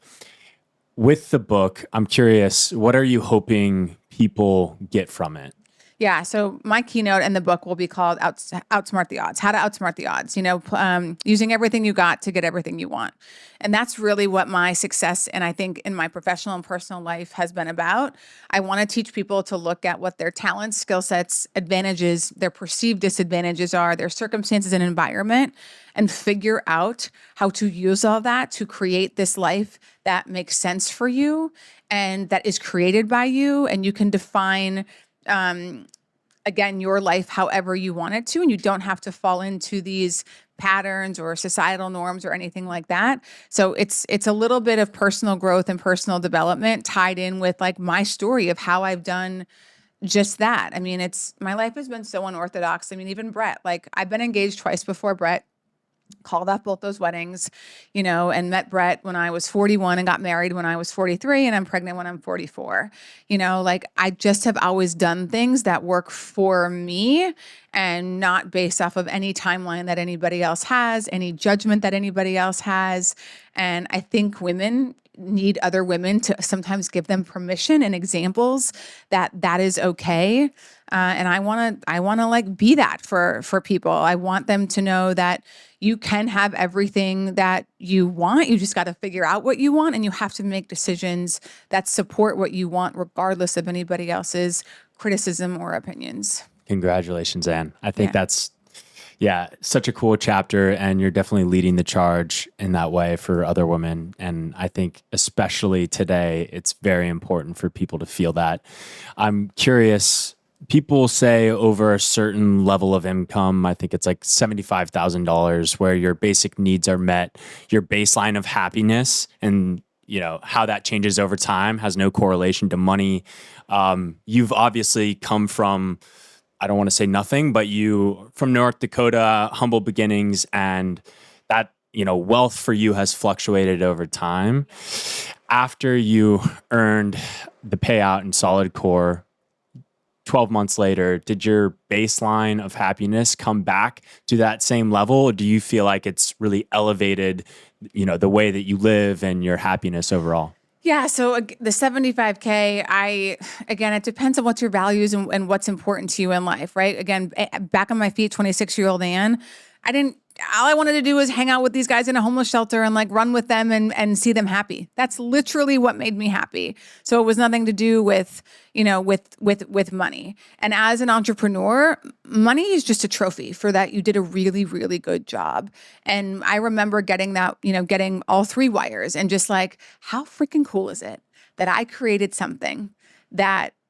With the book, I'm curious, what are you hoping people get from it? Yeah. So my keynote in the book will be called Outsmart the Odds, how to outsmart the odds, using everything you got to get everything you want. And that's really what my success, and I think in my professional and personal life, has been about. I want to teach people to look at what their talents, skill sets, advantages, their perceived disadvantages are, their circumstances and environment, and figure out how to use all that to create this life that makes sense for you and that is created by you. And you can define again, your life however you want it to, and you don't have to fall into these patterns or societal norms or anything like that. So it's a little bit of personal growth and personal development tied in with like my story of how I've done just that. I mean, my life has been so unorthodox. I mean, even Brett, like I've been engaged twice before Brett. Called off both those weddings, and met Brett when I was 41 and got married when I was 43, and I'm pregnant when I'm 44. Like I just have always done things that work for me and not based off of any timeline that anybody else has, any judgment that anybody else has. And I think women need other women to sometimes give them permission and examples that is okay. And I want to like be that for people. I want them to know that you can have everything that you want. You just got to figure out what you want, and you have to make decisions that support what you want, regardless of anybody else's criticism or opinions. Congratulations, Anne. I think that's such a cool chapter, and you're definitely leading the charge in that way for other women. And I think especially today, it's very important for people to feel that. I'm curious, people say over a certain level of income, I think it's like $75,000, where your basic needs are met, your baseline of happiness and how that changes over time has no correlation to money. You've obviously come from, I don't want to say nothing, but you from North Dakota, humble beginnings, and that, wealth for you has fluctuated over time. After you earned the payout in Solidcore, 12 months later, did your baseline of happiness come back to that same level? Or do you feel like it's really elevated, the way that you live and your happiness overall? Yeah. So the 75K, again, it depends on what's your values and what's important to you in life, right? Again, back on my feet, 26-year-old Anne, all I wanted to do was hang out with these guys in a homeless shelter and like run with them and see them happy. That's literally what made me happy. So it was nothing to do with, with money. And as an entrepreneur, money is just a trophy for that. You did a really, really good job. And I remember getting that, getting all 3 wires and just like, how freaking cool is it that I created something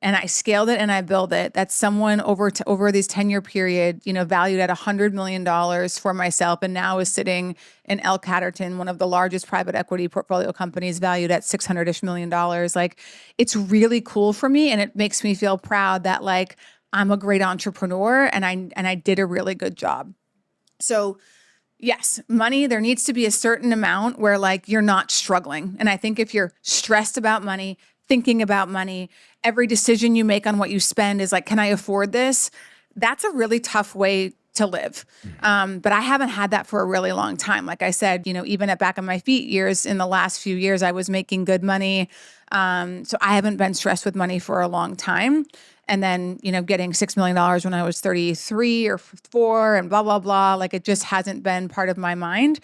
and I scaled it and I built it. That's someone over this 10-year period, valued at $100 million for myself, and now is sitting in El Caterton, one of the largest private equity portfolio companies, valued at $600-ish million. Like, it's really cool for me, and it makes me feel proud that like I'm a great entrepreneur and I did a really good job. So, Yes, money, there needs to be a certain amount where like you're not struggling. And I think if you're stressed about money, thinking about money, every decision you make on what you spend is like, can I afford this? That's a really tough way to live. But I haven't had that for a really long time. Like I said, even at Back on My Feet years, in the last few years, I was making good money. So I haven't been stressed with money for a long time. And then, getting $6 million when I was 33 or 4 and blah, blah, blah. Like it just hasn't been part of my mind.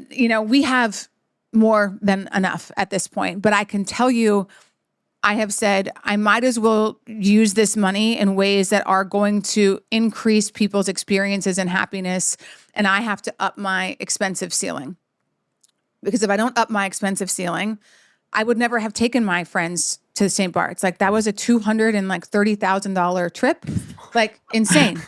We have more than enough at this point, but I can tell you, I have said I might as well use this money in ways that are going to increase people's experiences and happiness. And I have to up my expensive ceiling. Because if I don't up my expensive ceiling, I would never have taken my friends to St. Bart's. Like that was a $230,000 trip. Like insane,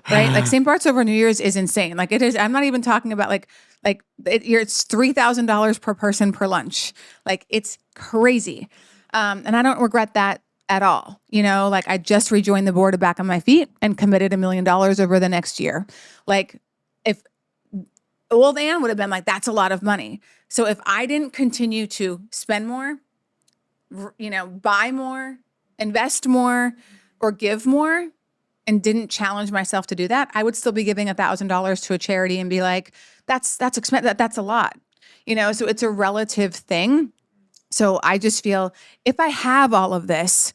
right? Like St. Bart's over New Year's is insane. Like it is. I'm not even talking about it's $3,000 per person per lunch. Like it's crazy. And I don't regret that at all. Like I just rejoined the board of Back on My Feet and committed $1 million over the next year. Like if old Anne would have been like, that's a lot of money. So if I didn't continue to spend more, buy more, invest more, or give more, and didn't challenge myself to do that, I would still be giving $1,000 to a charity and be like, that's expensive. That's a lot, so it's a relative thing. So I just feel if I have all of this,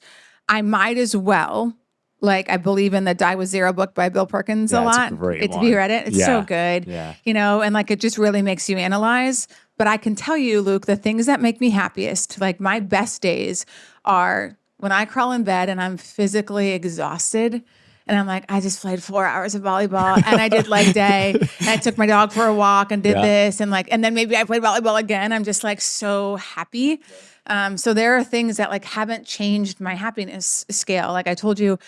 I might as well, like I believe in the Die With Zero book by Bill Perkins a lot. Have you read it? It's so good. Yeah. And like it just really makes you analyze. But I can tell you, Luke, the things that make me happiest, like my best days are when I crawl in bed and I'm physically exhausted. And I'm like, I just played 4 hours of volleyball and I did leg day and I took my dog for a walk and did this. And then maybe I played volleyball again. I'm just like so happy. So there are things that like haven't changed my happiness scale. Like I told you,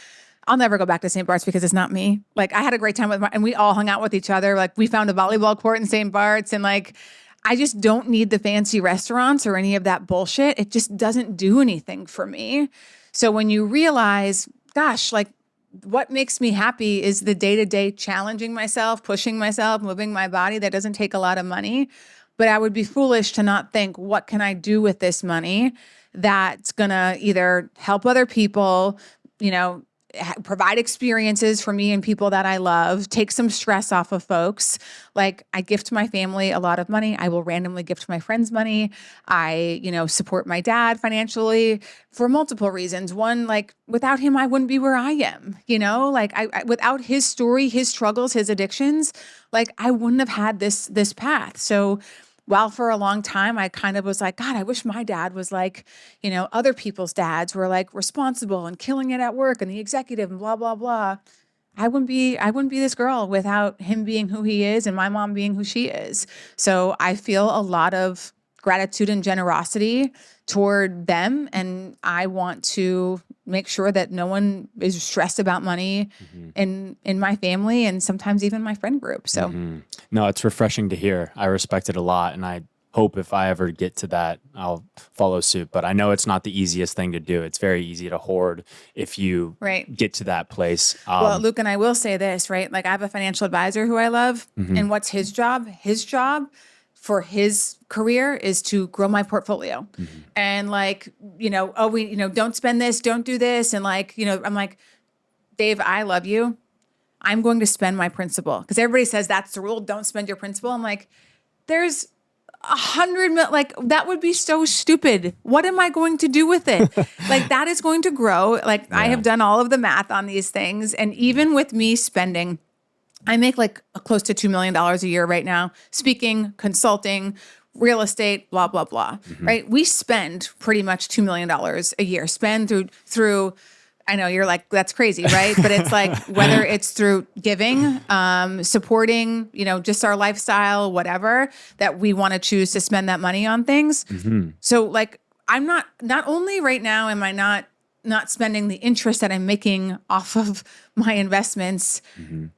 I'll never go back to St. Bart's because it's not me. Like I had a great time and we all hung out with each other. Like we found a volleyball court in St. Bart's and like, I just don't need the fancy restaurants or any of that bullshit. It just doesn't do anything for me. So when you realize, gosh, like what makes me happy is the day-to-day challenging myself, pushing myself, moving my body. That doesn't take a lot of money. But I would be foolish to not think, what can I do with this money that's going to either help other people, provide experiences for me and people that I love, take some stress off of folks. Like I gift my family a lot of money. I will randomly gift my friends money. I, support my dad financially for multiple reasons. One, like without him, I wouldn't be where I am, like I without his story, his struggles, his addictions, like I wouldn't have had this path. So while for a long time, I kind of was like, God, I wish my dad was like, other people's dads were like responsible and killing it at work and the executive and blah, blah, blah. I wouldn't be this girl without him being who he is and my mom being who she is. So I feel a lot of gratitude and generosity toward them. And I want to make sure that no one is stressed about money in my family and sometimes even my friend group. So no, it's refreshing to hear. I respect it a lot. And I hope if I ever get to that, I'll follow suit. But I know it's not the easiest thing to do. It's very easy to hoard if you get to that place. Well, Luke, and I will say this, right? Like I have a financial advisor who I love. And what's his job? His job for his career is to grow my portfolio. And like, don't spend this, don't do this. And like, I'm like, Dave, I love you. I'm going to spend my principal. Because everybody says that's the rule. Don't spend your principal. I'm like, there's 100 million, like that would be so stupid. What am I going to do with it? Like that is going to grow. Like I have done all of the math on these things. And even with me spending, I make like close to $2 million a year right now, speaking, consulting, real estate, blah, blah, blah, right? We spend pretty much $2 million a year, spend through, I know you're like, that's crazy, right? But it's like, whether it's through giving, supporting, just our lifestyle, whatever, that we want to choose to spend that money on things. So like, I'm not only right now am I not spending the interest that I'm making off of my investments.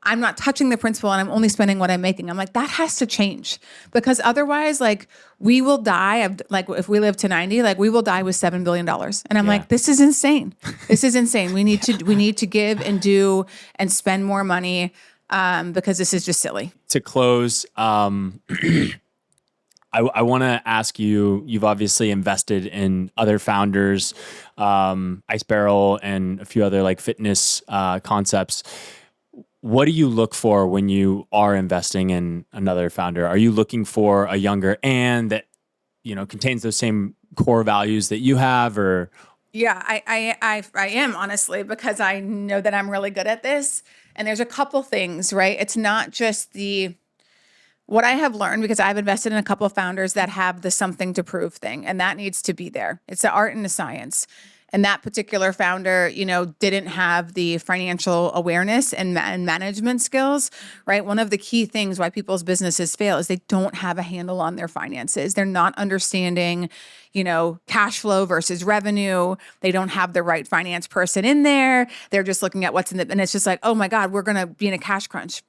I'm not touching the principal and I'm only spending what I'm making. I'm like, that has to change because otherwise like we will die. Like if we live to 90, like we will die with $7 billion. And I'm like, this is insane. This is insane. We need to give and do and spend more money. because this is just silly. To close, I want to ask you, you've obviously invested in other founders, Ice Barrel and a few other like fitness concepts. What do you look for when you are investing in another founder? Are you looking for a younger Anne that, contains those same core values that you have, or? Yeah, I am, honestly, because I know that I'm really good at this. And there's a couple things, right? It's not just what I have learned, because I've invested in a couple of founders that have the something to prove thing, and that needs to be there. It's the art and the science. And that particular founder, didn't have the financial awareness and management skills, right? One of the key things why people's businesses fail is they don't have a handle on their finances. They're not understanding, cash flow versus revenue. They don't have the right finance person in there. They're just looking at what's in and it's just like, oh my God, we're going to be in a cash crunch.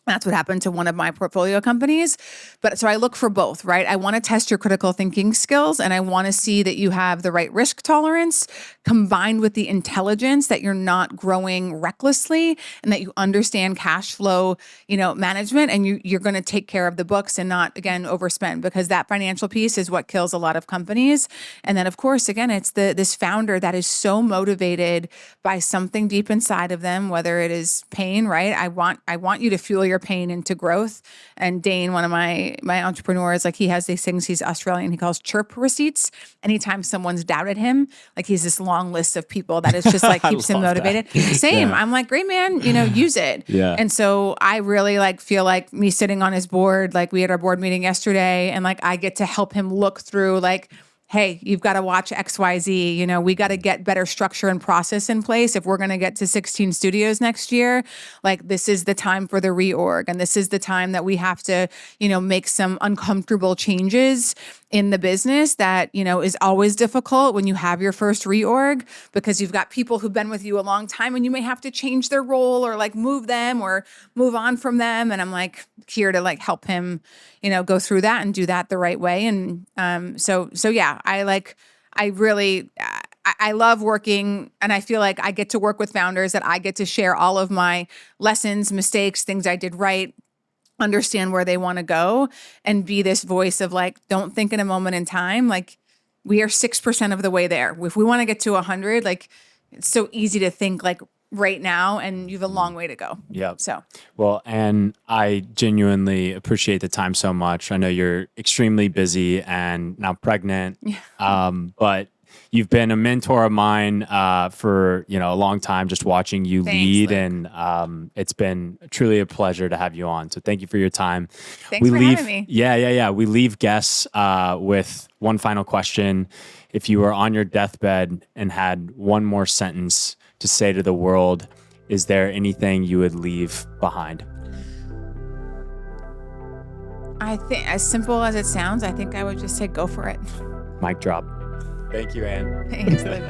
That's what happened to one of my portfolio companies. But so I look for both, right? I want to test your critical thinking skills, and I want to see that you have the right risk tolerance combined with the intelligence, that you're not growing recklessly, and that you understand cash flow, management, and you're going to take care of the books and not, again, overspend, because that financial piece is what kills a lot of companies. And then, of course, again, it's this founder that is so motivated by something deep inside of them, whether it is pain, right? I want you to fuel your pain into growth. And Dane, one of my entrepreneurs, like, he has these things, he's Australian, he calls chirp receipts. Anytime someone's doubted him, like, he's this long list of people that is just like keeps him motivated. Same. Yeah. I'm like, great, man, use it. Yeah. And so I really feel like me sitting on his board, like we had our board meeting yesterday, and like I get to help him look through hey, you've got to watch XYZ. We got to get better structure and process in place. If we're going to get to 16 studios next year, this is the time for the reorg. And this is the time that we have to, make some uncomfortable changes in the business that, is always difficult when you have your first reorg, because you've got people who've been with you a long time and you may have to change their role or move them or move on from them. And I'm here to help him, go through that and do that the right way. And so yeah, I love working, and I feel like I get to work with founders that I get to share all of my lessons, mistakes, things I did right, understand where they want to go, and be this voice of don't think in a moment in time. We are 6% of the way there. If we want to get to 100, it's so easy to think right now, and you have a long way to go. Yeah. So, well, and I genuinely appreciate the time so much. I know you're extremely busy and now pregnant. Yeah. But you've been a mentor of mine for a long time, just watching you lead, Luke. And it's been truly a pleasure to have you on. So thank you for your time. Thanks for having me. Yeah. We leave guests with one final question. If you were on your deathbed and had one more sentence to say to the world, is there anything you would leave behind? I think, as simple as it sounds, I think I would just say, go for it. Mic drop. Thank you, Anne. Thanks, Luke.